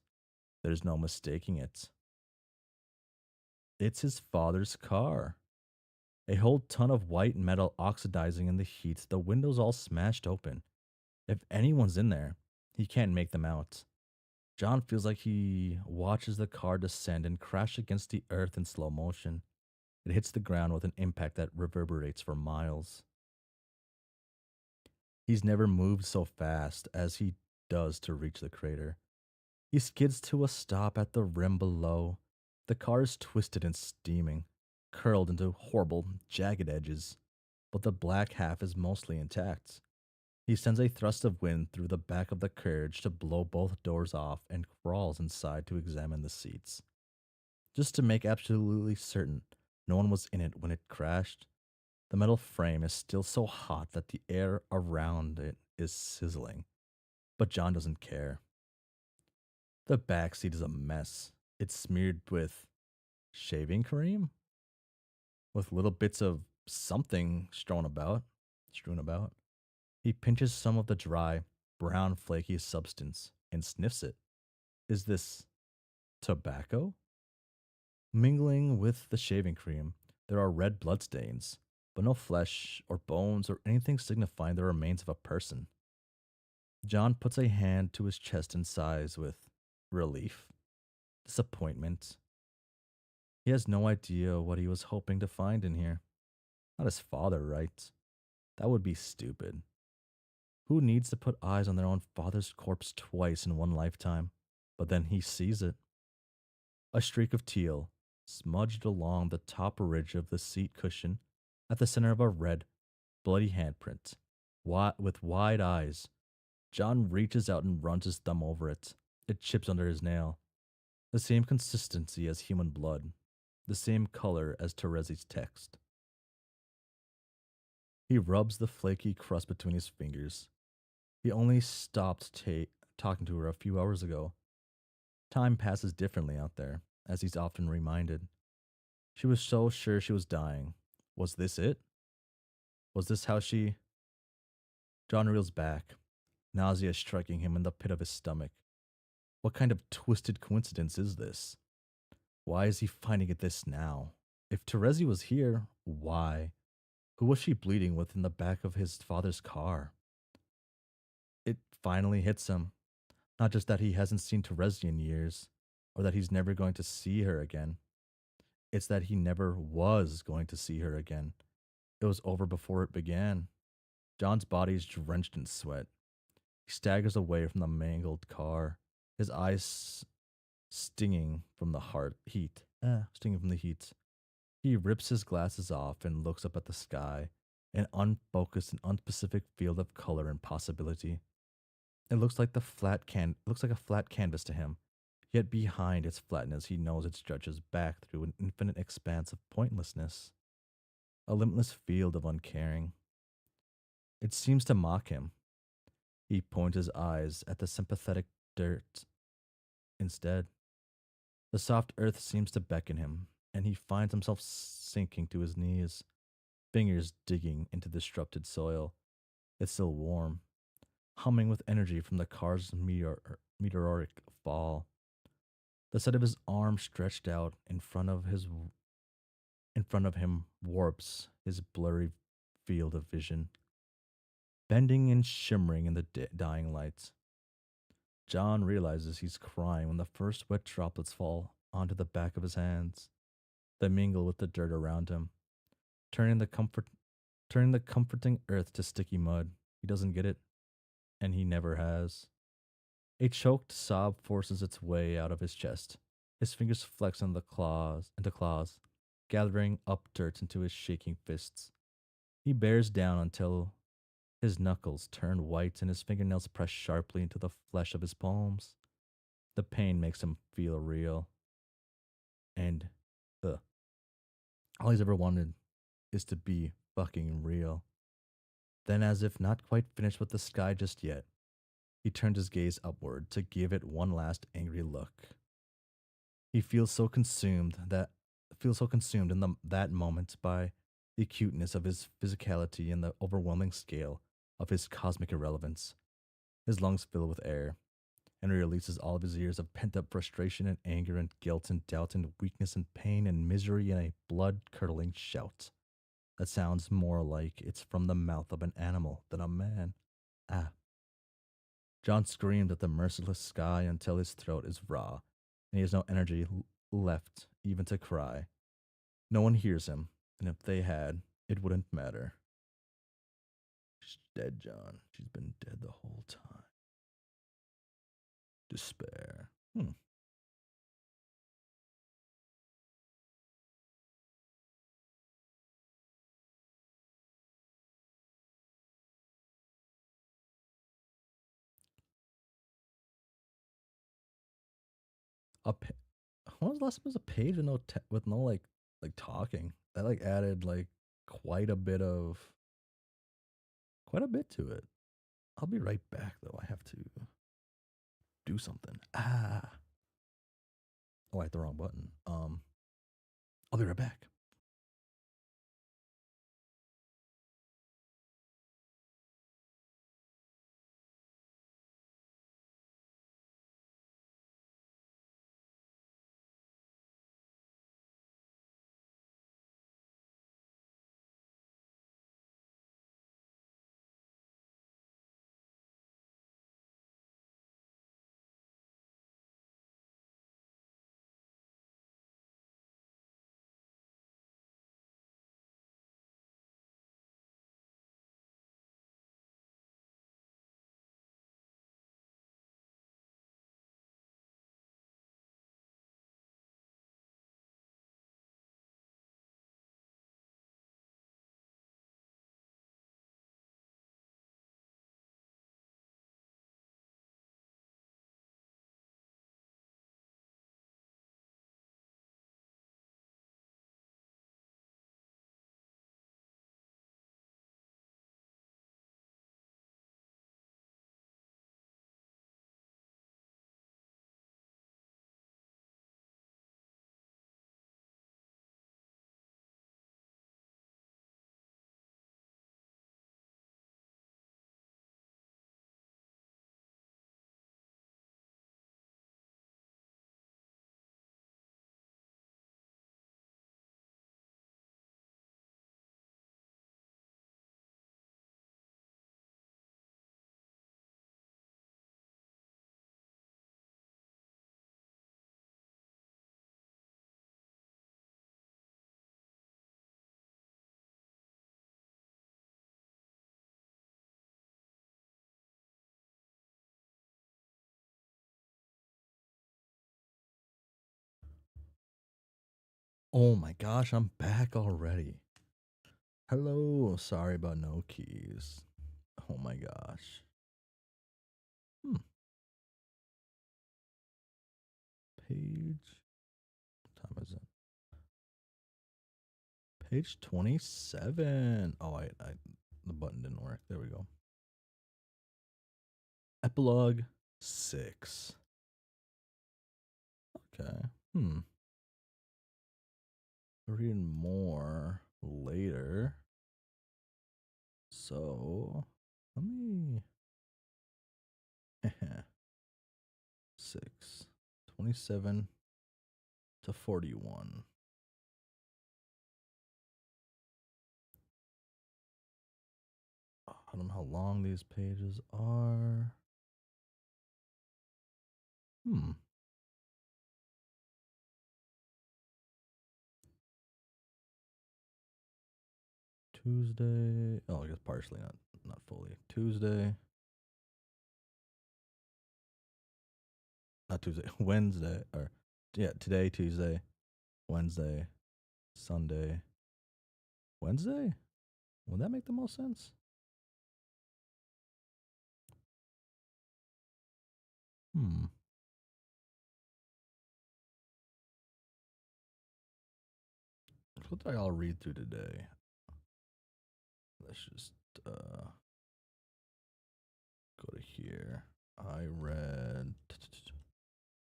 there's no mistaking it. It's his father's car. A whole ton of white metal oxidizing in the heat, the windows all smashed open. If anyone's in there, he can't make them out. John feels like he watches the car descend and crash against the earth in slow motion. It hits the ground with an impact that reverberates for miles. He's never moved so fast as he does to reach the crater. He skids to a stop at the rim below. The car is twisted and steaming, curled into horrible, jagged edges, but the black half is mostly intact. He sends a thrust of wind through the back of the carriage to blow both doors off and crawls inside to examine the seats. Just to make absolutely certain no one was in it when it crashed, the metal frame is still so hot that the air around it is sizzling. But John doesn't care. The back seat is a mess. It's smeared with shaving cream, with little bits of something strewn about. He pinches some of the dry, brown, flaky substance and sniffs it. Is this tobacco? Mingling with the shaving cream, there are red bloodstains, but no flesh or bones or anything signifying the remains of a person. John puts a hand to his chest and sighs with relief, disappointment. He has no idea what he was hoping to find in here. Not his father, right? That would be stupid. Who needs to put eyes on their own father's corpse twice in one lifetime? But then he sees it. A streak of teal, smudged along the top ridge of the seat cushion, at the center of a red, bloody handprint. With wide eyes, John reaches out and runs his thumb over it. It chips under his nail. The same consistency as human blood, the same color as Terezi's text. He rubs the flaky crust between his fingers. He only stopped talking to her a few hours ago. Time passes differently out there, as he's often reminded. She was so sure she was dying. Was this it? Was this how she. John reels back, nausea striking him in the pit of his stomach. What kind of twisted coincidence is this? Why is he finding it this now? If Terezi was here, why? Who was she bleeding with in the back of his father's car? It finally hits him. Not just that he hasn't seen Terezi in years, or that he's never going to see her again. It's that he never was going to see her again. It was over before it began. John's body is drenched in sweat. He staggers away from the mangled car, his eyes stinging from the stinging from the heat. He rips his glasses off and looks up at the sky, an unfocused and unspecific field of color and possibility. It looks like a flat canvas to him, yet behind its flatness he knows it stretches back through an infinite expanse of pointlessness, a limitless field of uncaring. It seems to mock him. He points his eyes at the sympathetic dirt instead. The soft earth seems to beckon him, and he finds himself sinking to his knees, fingers digging into the disrupted soil. It's still warm, humming with energy from the car's meteoric fall. The sight of his arm stretched out in front of him warps his blurry field of vision. bending and shimmering in the dying lights. John realizes he's crying when the first wet droplets fall onto the back of his hands. They mingle with the dirt around him, turning the comforting earth to sticky mud. He doesn't get it, and he never has. A choked sob forces its way out of his chest. His fingers flex into claws, gathering up dirt into his shaking fists. He bears down until his knuckles turn white and his fingernails press sharply into the flesh of his palms. The pain makes him feel real. And ugh, all he's ever wanted is to be fucking real. Then, as if not quite finished with the sky just yet, he turned his gaze upward to give it one last angry look. He feels so consumed in that moment by the acuteness of his physicality and the overwhelming scale of his cosmic irrelevance. His lungs fill with air, and he releases all of his years of pent up frustration and anger and guilt and doubt and weakness and pain and misery in a blood curdling shout that sounds more like it's from the mouth of an animal than a man. Ah. John screamed at the merciless sky until his throat is raw, and he has no energy left even to cry. No one hears him, and if they had, it wouldn't matter. She's dead, John. She's been dead the whole time. Despair. A pa- when was the last time there was a page with no like talking? That like added like quite a bit of quite a bit to it. I'll be right back though. I have to do something. Ah. Oh, I hit the wrong button. I'll be right back. Oh my gosh, I'm back already. Hello, sorry about no keys. Oh my gosh. Hmm. Page. What time is it? Page 27. Oh, the button didn't work. There we go. Epilogue 6. Okay. Read more later. So, let me 6 27 to 41. I don't know how long these pages are. Hmm. Tuesday. Oh, I guess partially, not fully. Tuesday. Not Tuesday. Wednesday. Or yeah, today, Tuesday, Wednesday, Sunday. Wednesday? Would that make the most sense? Hmm. What did I all read through today? Let's just go to here. I read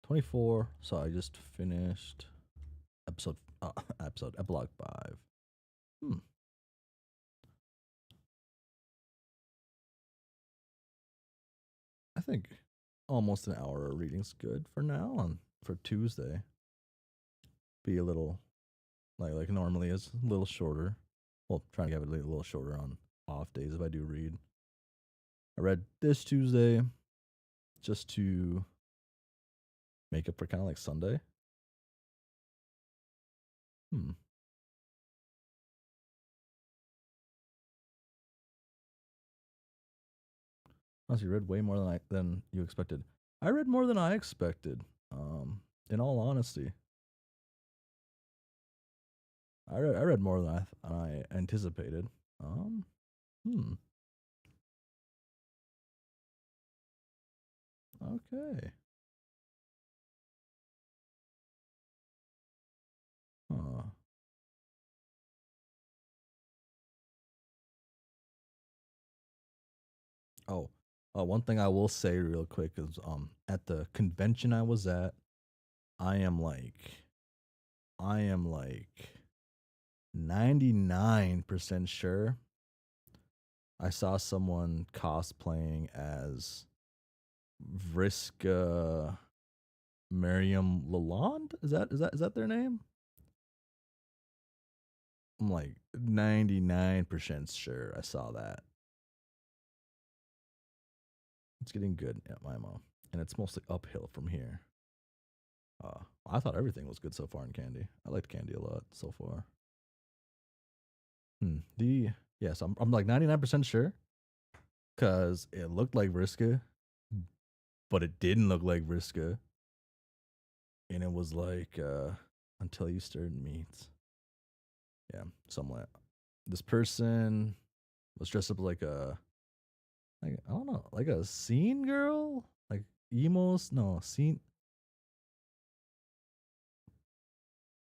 24, so I just finished episode epilogue 5. Hmm. I think almost an hour of reading's good for now on for Tuesday. Be a little like normally is a little shorter. Well, trying to get it a little shorter on off days if I do read. I read this Tuesday just to make up for kind of like Sunday. Hmm. Honestly, you read way more than you expected. I read more than I expected. In all honesty, I read more than I anticipated. Um, hmm. Okay. Huh. Oh, one thing I will say real quick is at the convention I was at, I am like I am like 99% sure I saw someone cosplaying as Vriska Miriam Lalonde. Is that their name? I'm like 99% sure I saw that. It's getting good at my mom, and it's mostly uphill from here. I thought everything was good so far in Candy. I liked Candy a lot so far. The yes, I'm like 99% sure because it looked like Vriska, but it didn't look like Vriska, and it was like until you stirred meats. Yeah, somewhat. This person was dressed up like I don't know, like a scene girl, like emos. No scene.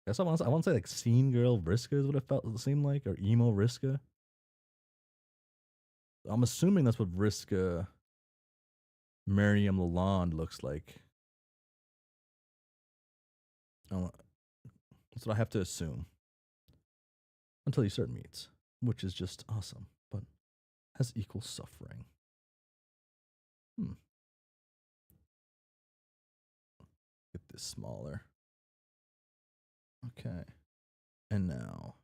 I guess I want to say like scene girl Vriska is what it seemed like, or emo Vriska. I'm assuming that's what Vriska Miriam Lalonde looks like. That's what I have to assume until you start meets, which is just awesome, but has equal suffering. Hmm. Get this smaller. Okay. And now,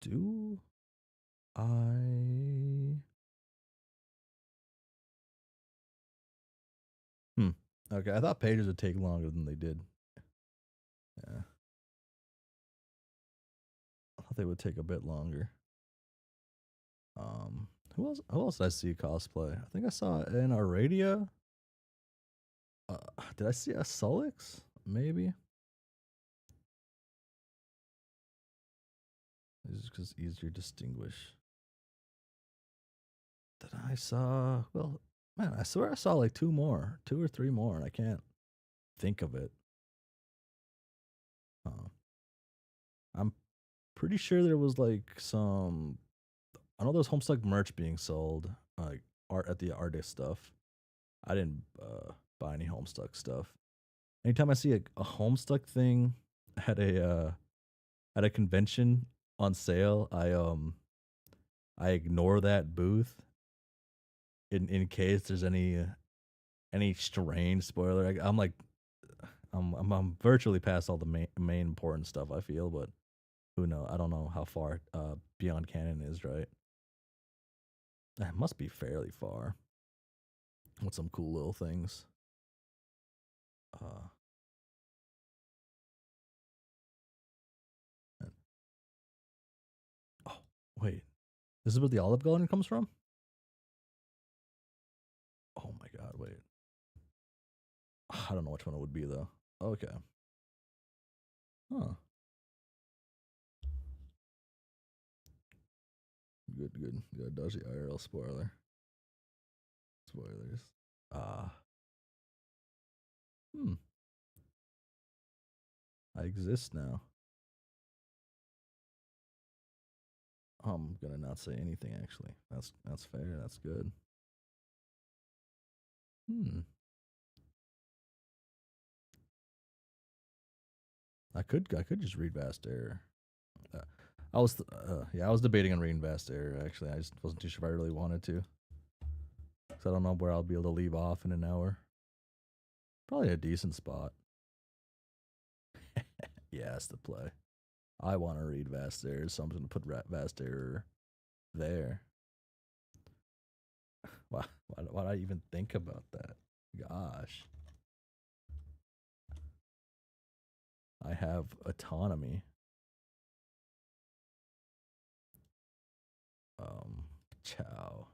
do I? Hmm. Okay, I thought pages would take longer than they did. Yeah. I thought they would take a bit longer. Who else did I see cosplay? I think I saw it in Aradia. Did I see a Solix? Maybe. It's just because easier to distinguish. That I saw. Well, man, I swear I saw like two or three more, and I can't think of it. I'm pretty sure there was like some. I know there was Homestuck merch being sold, like art at the artist stuff. I didn't buy any Homestuck stuff. Anytime I see a Homestuck thing at a convention on sale, I ignore that booth in case there's any strange spoiler. I'm like I'm virtually past all the main important stuff I feel, but Who know? I don't know how far beyond canon is, right? It must be fairly far. With some cool little things. Uh, oh, wait. This is where the Olive Garden comes from? Oh my god, wait. I don't know which one it would be though. Okay. Huh. Good, good. Good. Dodge the IRL spoiler. Spoilers. Ah. Hmm. I exist now. I'm gonna not say anything actually. That's fair. That's good. Hmm. I could just read Vast Air. Uh, I was debating on reading Vast Air actually. I just wasn't too sure if I really wanted to. Cause I don't know where I'll be able to leave off in an hour. Probably a decent spot. Yeah, that's the play. I want to read Vast Air, so I'm gonna put Vast Air there. Why did I even think about that? Gosh, I have autonomy. Ciao.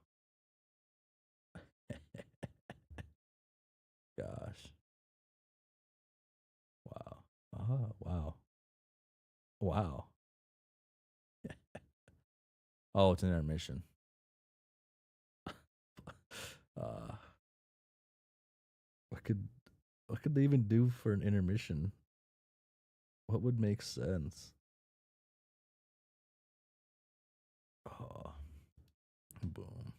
Gosh, wow. Oh, wow, wow. Oh, it's an intermission. uh, what could what could they even do for an intermission? What would make sense? Oh, boom.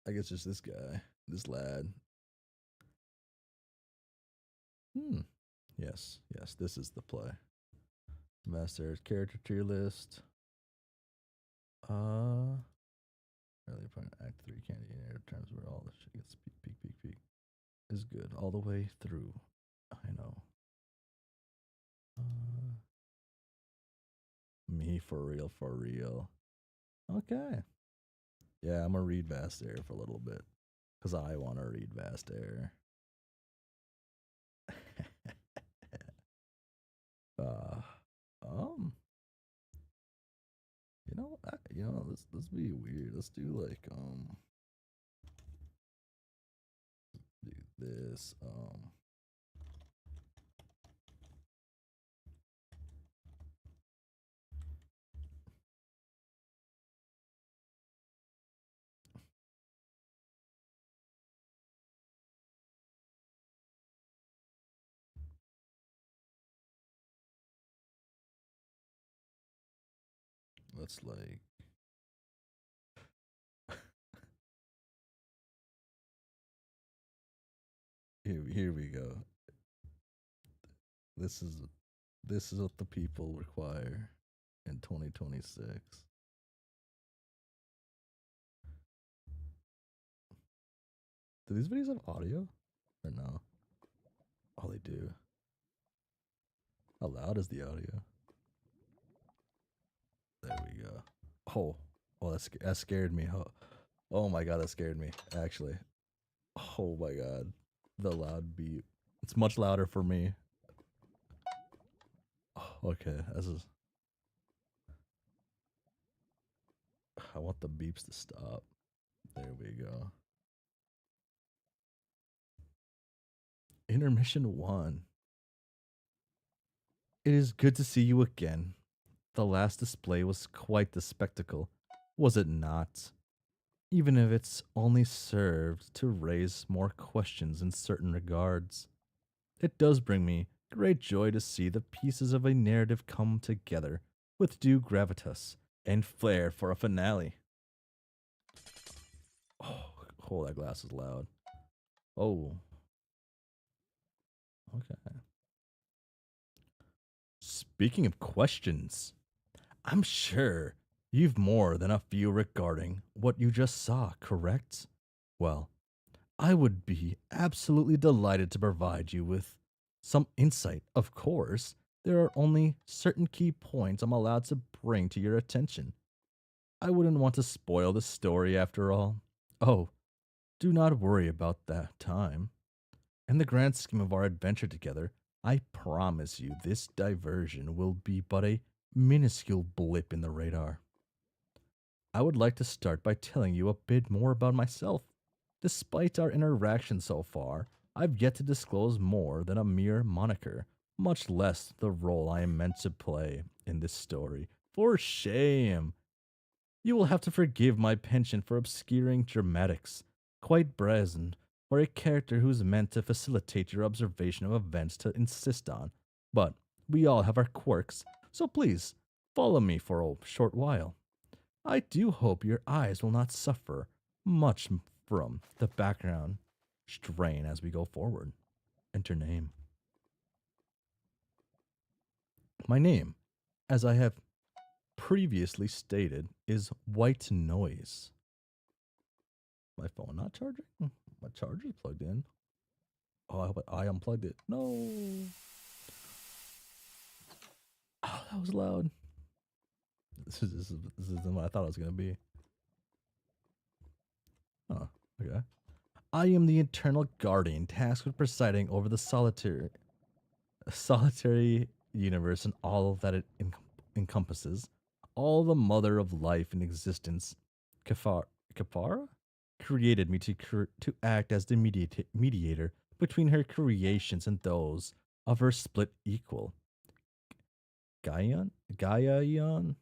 I guess just this guy, this lad. Hmm. Yes, yes, this is the play. Master character tier list. Uh, earlier part Act 3 candy in air terms where all the shit gets peak, peak, peak, peak is good all the way through. I know. Uh, me for real, for real. Okay. Yeah, I'm gonna read Vast Air for a little bit because I want to read Vast Air. uh, um, let's be weird. Let's do like do this let's like here we go. This is this is what the people require in 2026. Do these videos have audio or no? Oh, they do. How loud is the audio? There we go. Oh, oh, that scared me. Oh my god, that scared me. Actually, oh my god, the loud beep. It's much louder for me. Oh, okay, this is. I want the beeps to stop. There we go. Intermission one. It is good to see you again. The last display was quite the spectacle, was it not? Even if it's only served to raise more questions in certain regards. It does bring me great joy to see the pieces of a narrative come together with due gravitas and flair for a finale. Oh, oh, that glass is loud. Oh, okay. Speaking of questions, I'm sure you've more than a few regarding what you just saw, correct? Well, I would be absolutely delighted to provide you with some insight, of course, There are only certain key points I'm allowed to bring to your attention. I wouldn't want to spoil the story after all. Oh, do not worry about that time. In the grand scheme of our adventure together, I promise you this diversion will be but a minuscule blip in the radar. I would like to start by telling you a bit more about myself. Despite our interaction so far, I've yet to disclose more than a mere moniker, much less the role I am meant to play in this story. For shame! You will have to forgive my penchant for obscuring dramatics, quite brazen, for a character who's meant to facilitate your observation of events to insist on. But we all have our quirks, so please follow me for a short while. I do hope your eyes will not suffer much from the background strain as we go forward. Enter name. My name, as I have previously stated, is White Noise. My phone not charging? My charger's plugged in. Oh, I unplugged it. No. Oh, that was loud. This isn't what I thought it was going to be. Oh, okay. I am the eternal guardian tasked with presiding over the solitary universe and all that it encompasses. All the mother of life and existence, Kafara, created me to act as the mediator between her creations and those of her split equal. Gaian? Gaian?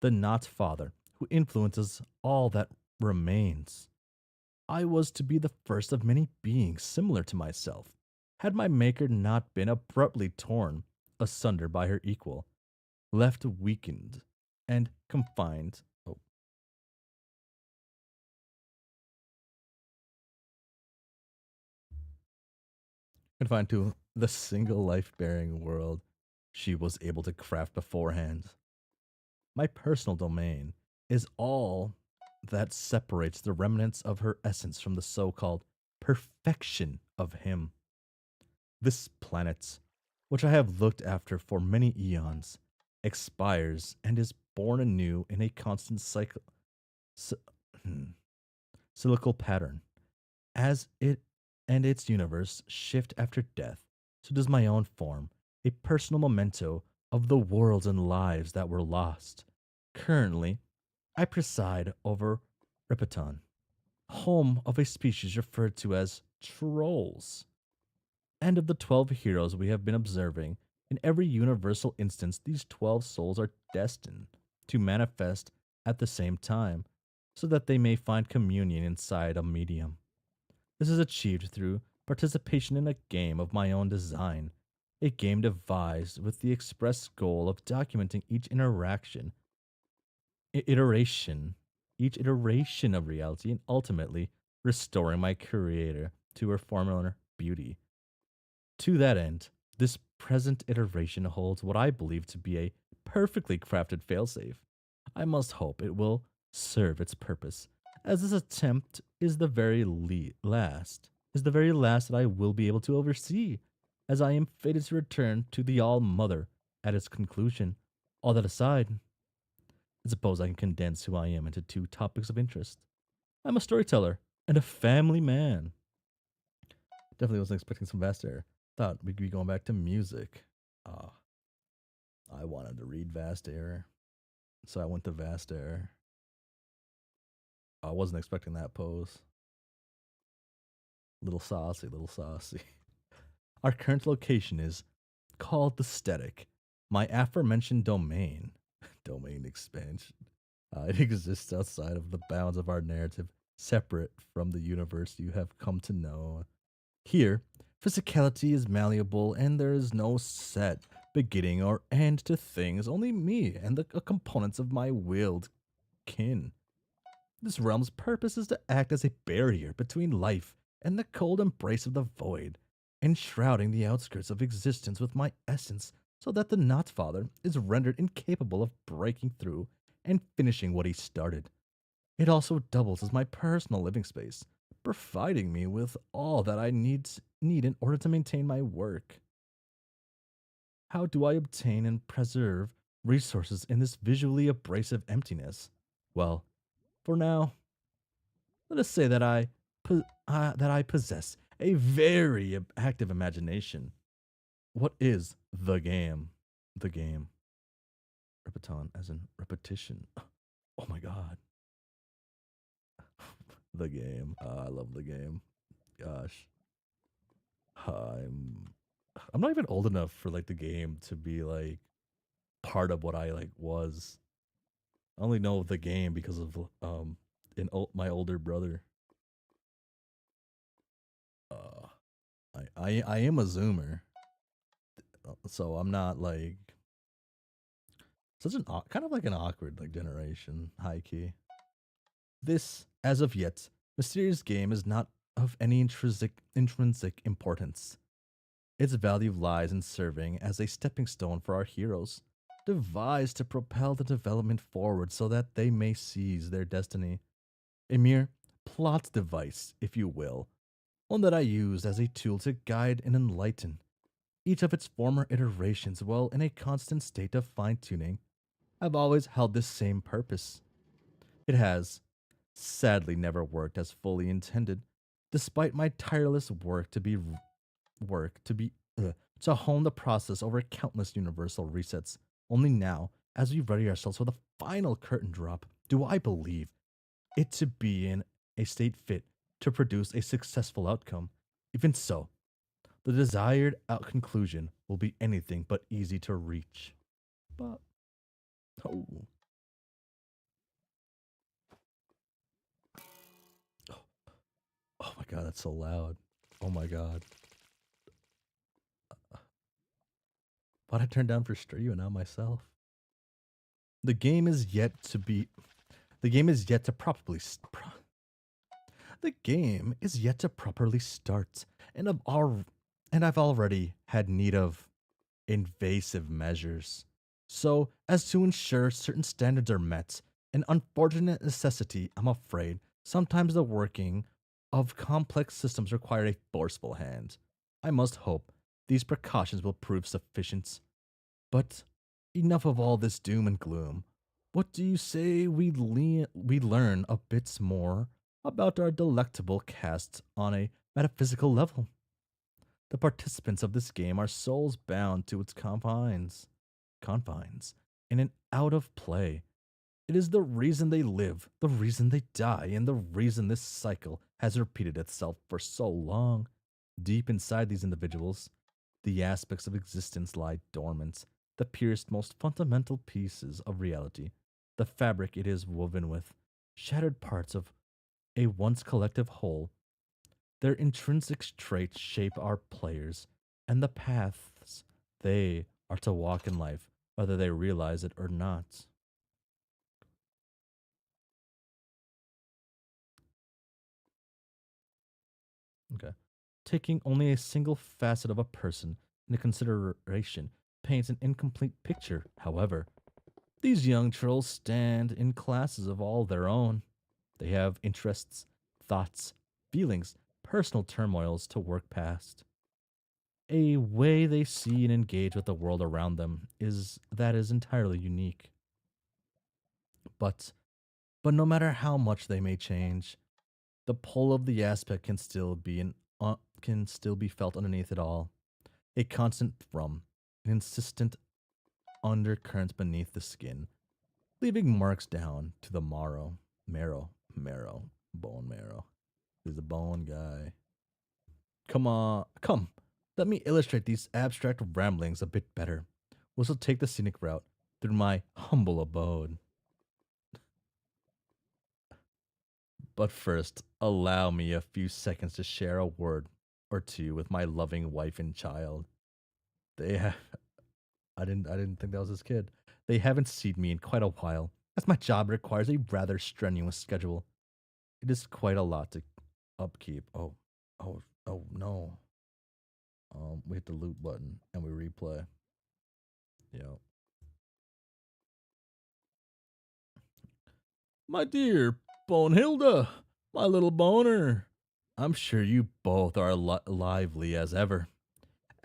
The not father, who influences all that remains. I was to be the first of many beings similar to myself, had my maker not been abruptly torn asunder by her equal, left weakened and confined. Oh, confined to the single life bearing world she was able to craft beforehand. My personal domain is all that separates the remnants of her essence from the so called perfection of him. This planet, which I have looked after for many eons, expires and is born anew in a constant cy- hmm, cyclical pattern. As it and its universe shift after death, so does my own form, a personal memento of the worlds and lives that were lost. Currently, I preside over Ripaton, home of a species referred to as trolls, and of the 12 heroes we have been observing. In every universal instance, these 12 souls are destined to manifest at the same time, so that they may find communion inside a medium. This is achieved through participation in a game of my own design, a game devised with the express goal of documenting iteration, each iteration of reality, and ultimately restoring my creator to her former beauty. To that end, this present iteration holds what I believe to be a perfectly crafted failsafe. I must hope it will serve its purpose, as this attempt is the very last that I will be able to oversee, as I am fated to return to the All Mother at its conclusion. All that aside, I suppose I can condense who I am into two topics of interest. I'm a storyteller and a family man. Definitely wasn't expecting some vast air. Thought we'd be going back to music. Ah, I wanted to read Vast Air, so I went to Vast Air. I wasn't expecting that pose. Little saucy, little saucy. Our current location is called the Static, my aforementioned domain. Domain expansion. It exists outside of the bounds of our narrative, separate from the universe you have come to know. Here, physicality is malleable and there is no set beginning or end to things, only me and the components of my willed kin. This realm's purpose is to act as a barrier between life and the cold embrace of the void, enshrouding the outskirts of existence with my essence so that the Not Father is rendered incapable of breaking through and finishing what he started. It also doubles as my personal living space, providing me with all that I need in order to maintain my work. How do I obtain and preserve resources in this visually abrasive emptiness? Well, for now, let us say that I possess a very active imagination. What is the game? The game. Repeton, as in repetition. Oh my god. The game. I love the game. Gosh. I'm I'm not even old enough for like the game to be like part of what I like was. I only know the game because of my older brother. Uh I am a zoomer. So I'm not like such an kind of like an awkward like generation, high key. This, as of yet, mysterious game is not of any intrinsic importance. Its value lies in serving as a stepping stone for our heroes, devised to propel the development forward so that they may seize their destiny. A mere plot device, if you will, one that I used as a tool to guide and enlighten each of its former iterations while in a constant state of fine tuning. I've always held this same purpose. It has, sadly, never worked as fully intended, despite my tireless work to be to hone the process over countless universal resets. Only now, as we ready ourselves for the final curtain drop, do I believe it to be in a state fit to produce a successful outcome. Even so, the desired out conclusion will be anything but easy to reach. But oh, oh, oh my god, that's so loud. Oh my god. Why'd I turn down for stereo and not myself? The game is yet to be. The game is yet to properly. The game is yet to properly start, and I've already had need of invasive measures. So as to ensure certain standards are met, an unfortunate necessity, I'm afraid, sometimes the working of complex systems require a forceful hand. I must hope these precautions will prove sufficient. But enough of all this doom and gloom. What do you say we learn a bit more about our delectable cast on a metaphysical level? The participants of this game are souls bound to its confines, in and out of play. It is the reason they live, the reason they die, and the reason this cycle has repeated itself for so long. Deep inside these individuals, the aspects of existence lie dormant, the purest, most fundamental pieces of reality, the fabric it is woven with, shattered parts of a once collective whole. Their intrinsic traits shape our players and the paths they are to walk in life, whether they realize it or not. Okay. Taking only a single facet of a person into consideration paints an incomplete picture. However, these young trolls stand in classes of all their own. They have interests, thoughts, feelings, personal turmoils to work past. A way they see and engage with the world around them is entirely unique. But no matter how much they may change, the pull of the aspect can still be felt underneath it all. A constant thrum, an insistent undercurrent beneath the skin, leaving marks down to the bone marrow. He's a bone guy. Come on, come. Let me illustrate these abstract ramblings a bit better. We'll still take the scenic route through my humble abode. But first, allow me a few seconds to share a word or two with my loving wife and child. They have I didn't think that was his kid. They haven't seen me in quite a while, as my job requires a rather strenuous schedule. It is quite a lot to upkeep. Oh no. We hit the loop button and we replay. Yep. My dear Bonehilda, my little boner. I'm sure you both are lively as ever.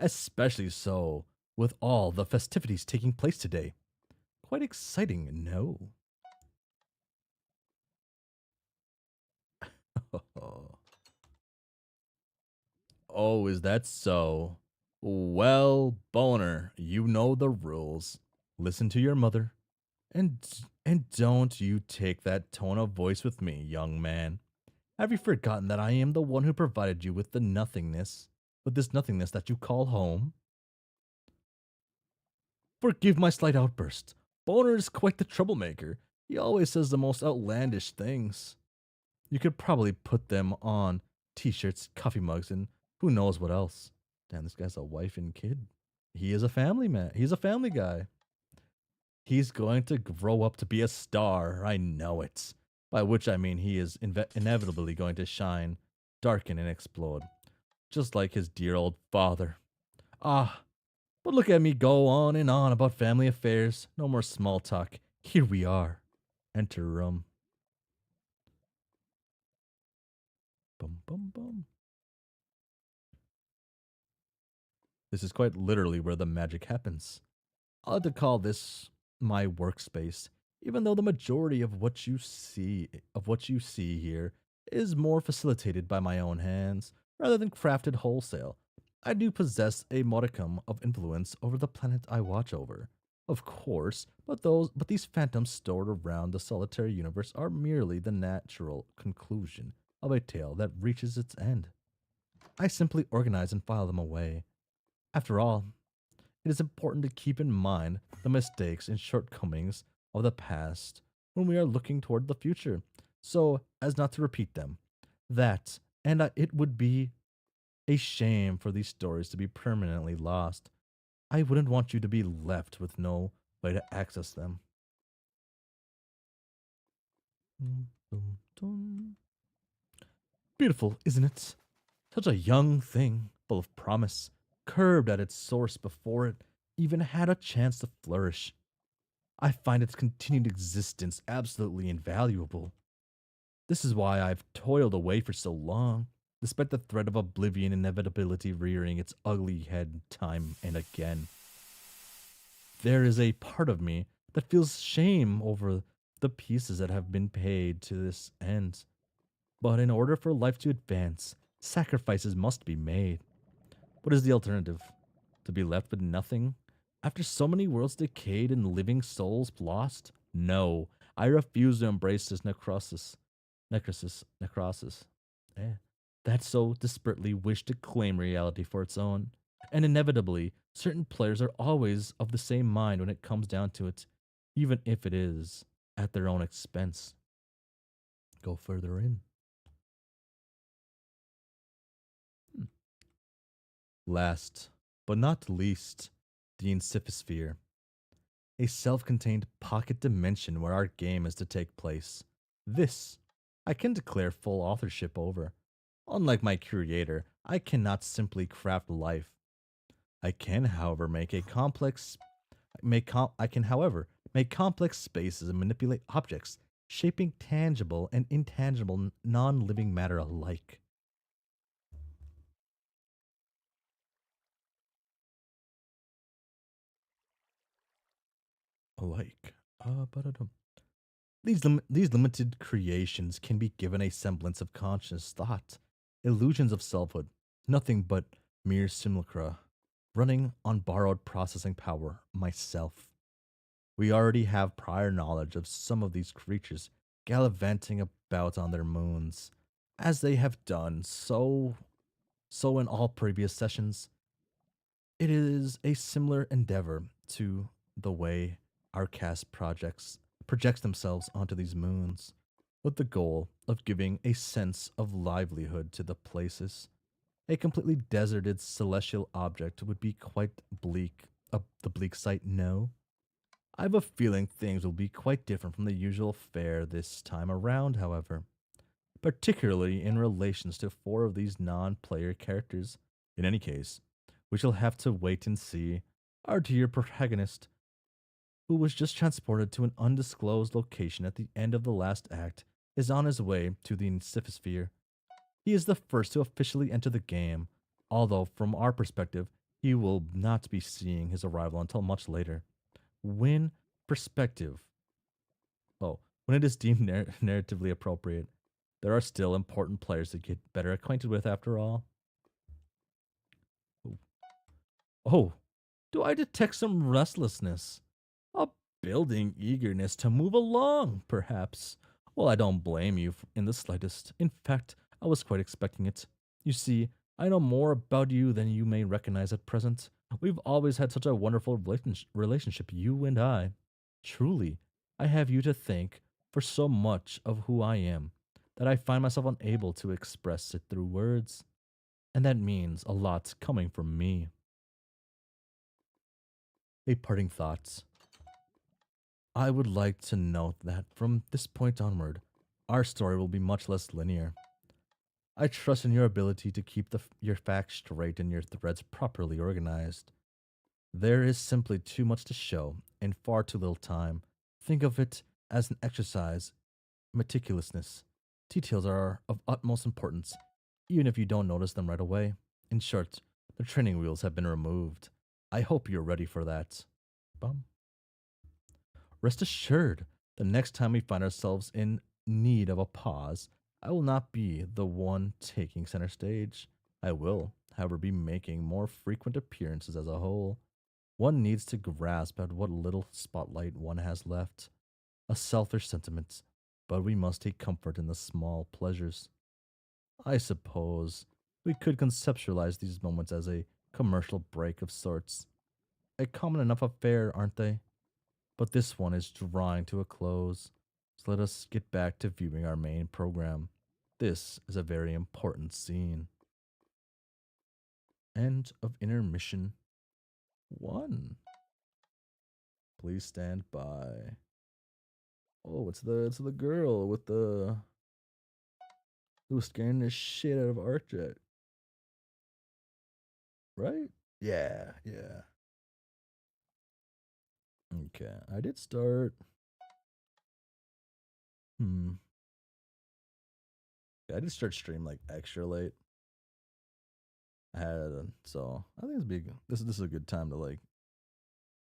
Especially so with all the festivities taking place today. Quite exciting, no? Oh, is that so? Well, Boner, you know the rules. Listen to your mother, and don't you take that tone of voice with me, young man. Have you forgotten that I am the one who provided you with this nothingness that you call home? Forgive my slight outburst. Boner is quite the troublemaker. He always says the most outlandish things. You could probably put them on t-shirts, coffee mugs, and who knows what else. Damn, this guy's a wife and kid. He is a family man. He's a family guy. He's going to grow up to be a star. I know it. By which I mean he is inevitably going to shine, darken, and explode. Just like his dear old father. Ah, but look at me go on and on about family affairs. No more small talk. Here we are. Enter room. Bum bum bum. This is quite literally where the magic happens. I like to call this my workspace, even though the majority of what you see here is more facilitated by my own hands rather than crafted wholesale. I do possess a modicum of influence over the planet I watch over. Of course, but these phantoms stored around the solitary universe are merely the natural conclusion of a tale that reaches its end. I simply organize and file them away. After all, it is important to keep in mind the mistakes and shortcomings of the past when we are looking toward the future, so as not to repeat them. It would be a shame for these stories to be permanently lost. I wouldn't want you to be left with no way to access them. Dun, dun, dun. Beautiful, isn't it? Such a young thing, full of promise, curbed at its source before it even had a chance to flourish. I find its continued existence absolutely invaluable. This is why I've toiled away for so long, despite the threat of oblivion and inevitability rearing its ugly head time and again. There is a part of me that feels shame over the pieces that have been paid to this end. But in order for life to advance, sacrifices must be made. What is the alternative? To be left with nothing? After so many worlds decayed and living souls lost? No, I refuse to embrace this necrosis. Eh, that so desperately wished to claim reality for its own. And inevitably, certain players are always of the same mind when it comes down to it, even if it is at their own expense. Go further in. Hmm. Last, but not least, the Insifosphere, a self contained pocket dimension where our game is to take place. This, I can declare full authorship over. Unlike my creator, I cannot simply craft life. I can, however, make complex spaces and manipulate objects, shaping tangible and intangible non-living matter alike. Alike. Ba-da-dum. These limited creations can be given a semblance of conscious thought, illusions of selfhood, nothing but mere simulacra, running on borrowed processing power myself. We already have prior knowledge of some of these creatures gallivanting about on their moons, as they have done so in all previous sessions. It is a similar endeavor to the way our cast projects themselves onto these moons, with the goal of giving a sense of livelihood to the places. A completely deserted celestial object would be quite bleak. The bleak sight, no. I have a feeling things will be quite different from the usual fare this time around, however, particularly in relations to four of these non player characters. In any case, we shall have to wait and see. Our dear protagonist, who was just transported to an undisclosed location at the end of the last act, is on his way to the Insifosphere. He is the first to officially enter the game, although from our perspective, He will not be seeing his arrival until much later. When perspective, when it is deemed narratively appropriate, there are still important players to get better acquainted with after all. Oh, do I detect some restlessness? A building eagerness to move along, perhaps. Well, I don't blame you in the slightest. In fact, I was quite expecting it. You see, I know more about you than you may recognize at present. We've always had such a wonderful relationship, you and I. Truly, I have you to thank for so much of who I am that I find myself unable to express it through words. And that means a lot coming from me. A parting thoughts. I would like to note that from this point onward, our story will be much less linear. I trust in your ability to keep your facts straight and your threads properly organized. There is simply too much to show and far too little time. Think of it as an exercise, meticulousness. Details are of utmost importance, even if you don't notice them right away. In short, the training wheels have been removed. I hope you're ready for that. Bum. Rest assured, the next time we find ourselves in need of a pause, I will not be the one taking center stage. I will, however, be making more frequent appearances as a whole. One needs to grasp at what little spotlight one has left. A selfish sentiment, but we must take comfort in the small pleasures. I suppose we could conceptualize these moments as a commercial break of sorts. A common enough affair, aren't they? But this one is drawing to a close, so let us get back to viewing our main program. This is a very important scene. End of intermission 1. Please stand by. Oh, it's the girl with the who was scaring the shit out of Archet, right? Yeah, yeah. Okay, I did start. Hmm. Yeah, I did start stream like extra late. I had so I think this is a good time to like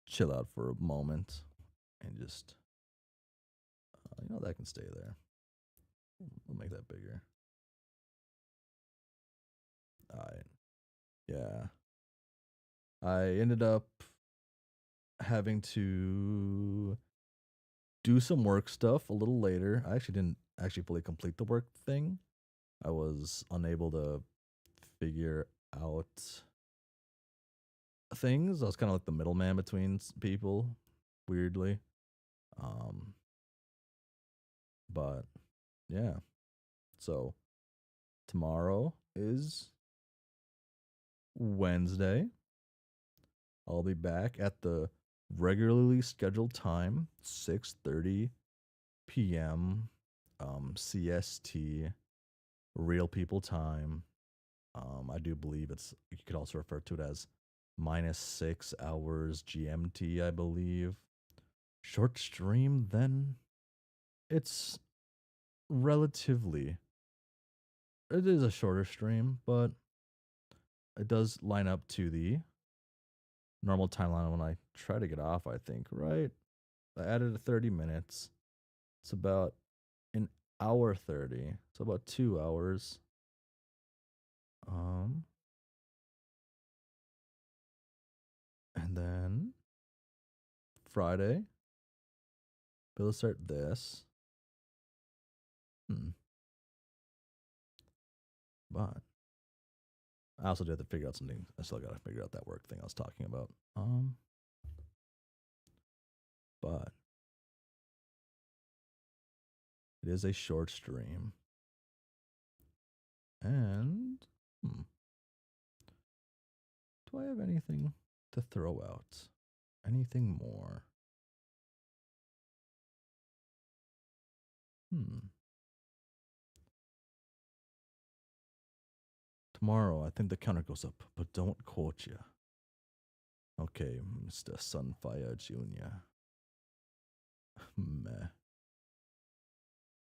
chill out for a moment and just that can stay there. We'll make that bigger. All right. Yeah. I ended up having to do some work stuff a little later. I actually didn't actually fully complete the work thing. I was unable to figure out things. I was kind of like the middleman between people, weirdly. Um, but yeah. So tomorrow is Wednesday. I'll be back at the regularly scheduled time, 6:30 p.m. CST, real people time. I do believe you could also refer to it as -6 hours GMT, I believe. Short stream, then it's relatively it is a shorter stream, but it does line up to the normal timeline when I try to get off, I think, right? I added 30 minutes. It's about an hour 30. So about 2 hours. Um, and then Friday, we'll start this. Hmm. But I also do have to figure out something. I still gotta figure out that work thing I was talking about. But it is a short stream. And do I have anything to throw out? Anything more? Hmm. Tomorrow, I think the counter goes up, but don't quote you. Okay, Mr. Sunfire Jr. Meh.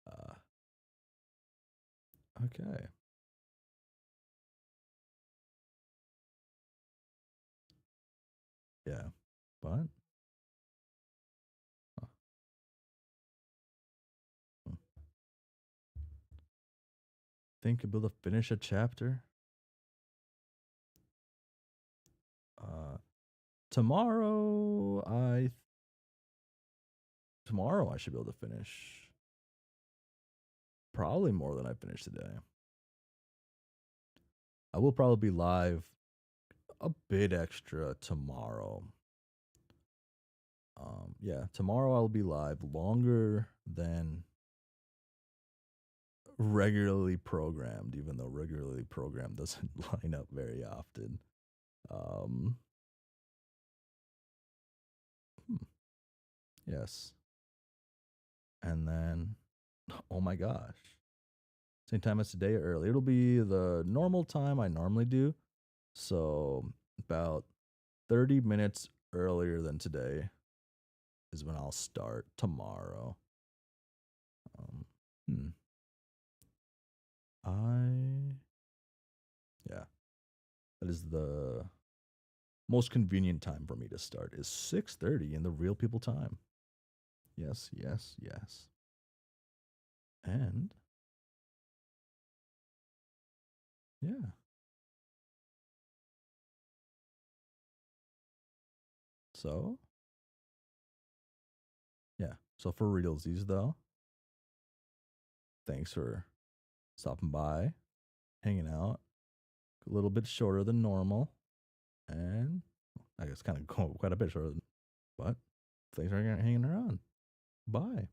Uh, okay. But huh, hmm. Think you'll be able to finish a chapter? Uh, tomorrow, tomorrow I should be able to finish probably more than I finished today. I will probably be live a bit extra tomorrow. Yeah, tomorrow I'll be live longer than regularly programmed, even though regularly programmed doesn't line up very often. Um, hmm, yes. And then, oh my gosh, same time as today or early. It'll be the normal time I normally do. So, about 30 minutes earlier than today is when I'll start tomorrow. Um, hmm. I, yeah, that is the most convenient time for me to start is 6:30 in the real people time. Yes, yes, yes. And yeah. So, yeah. So for realsies though, thanks for stopping by, hanging out. A little bit shorter than normal. And I guess kind of quite a bit shorter than, but thanks for hanging around. Bye.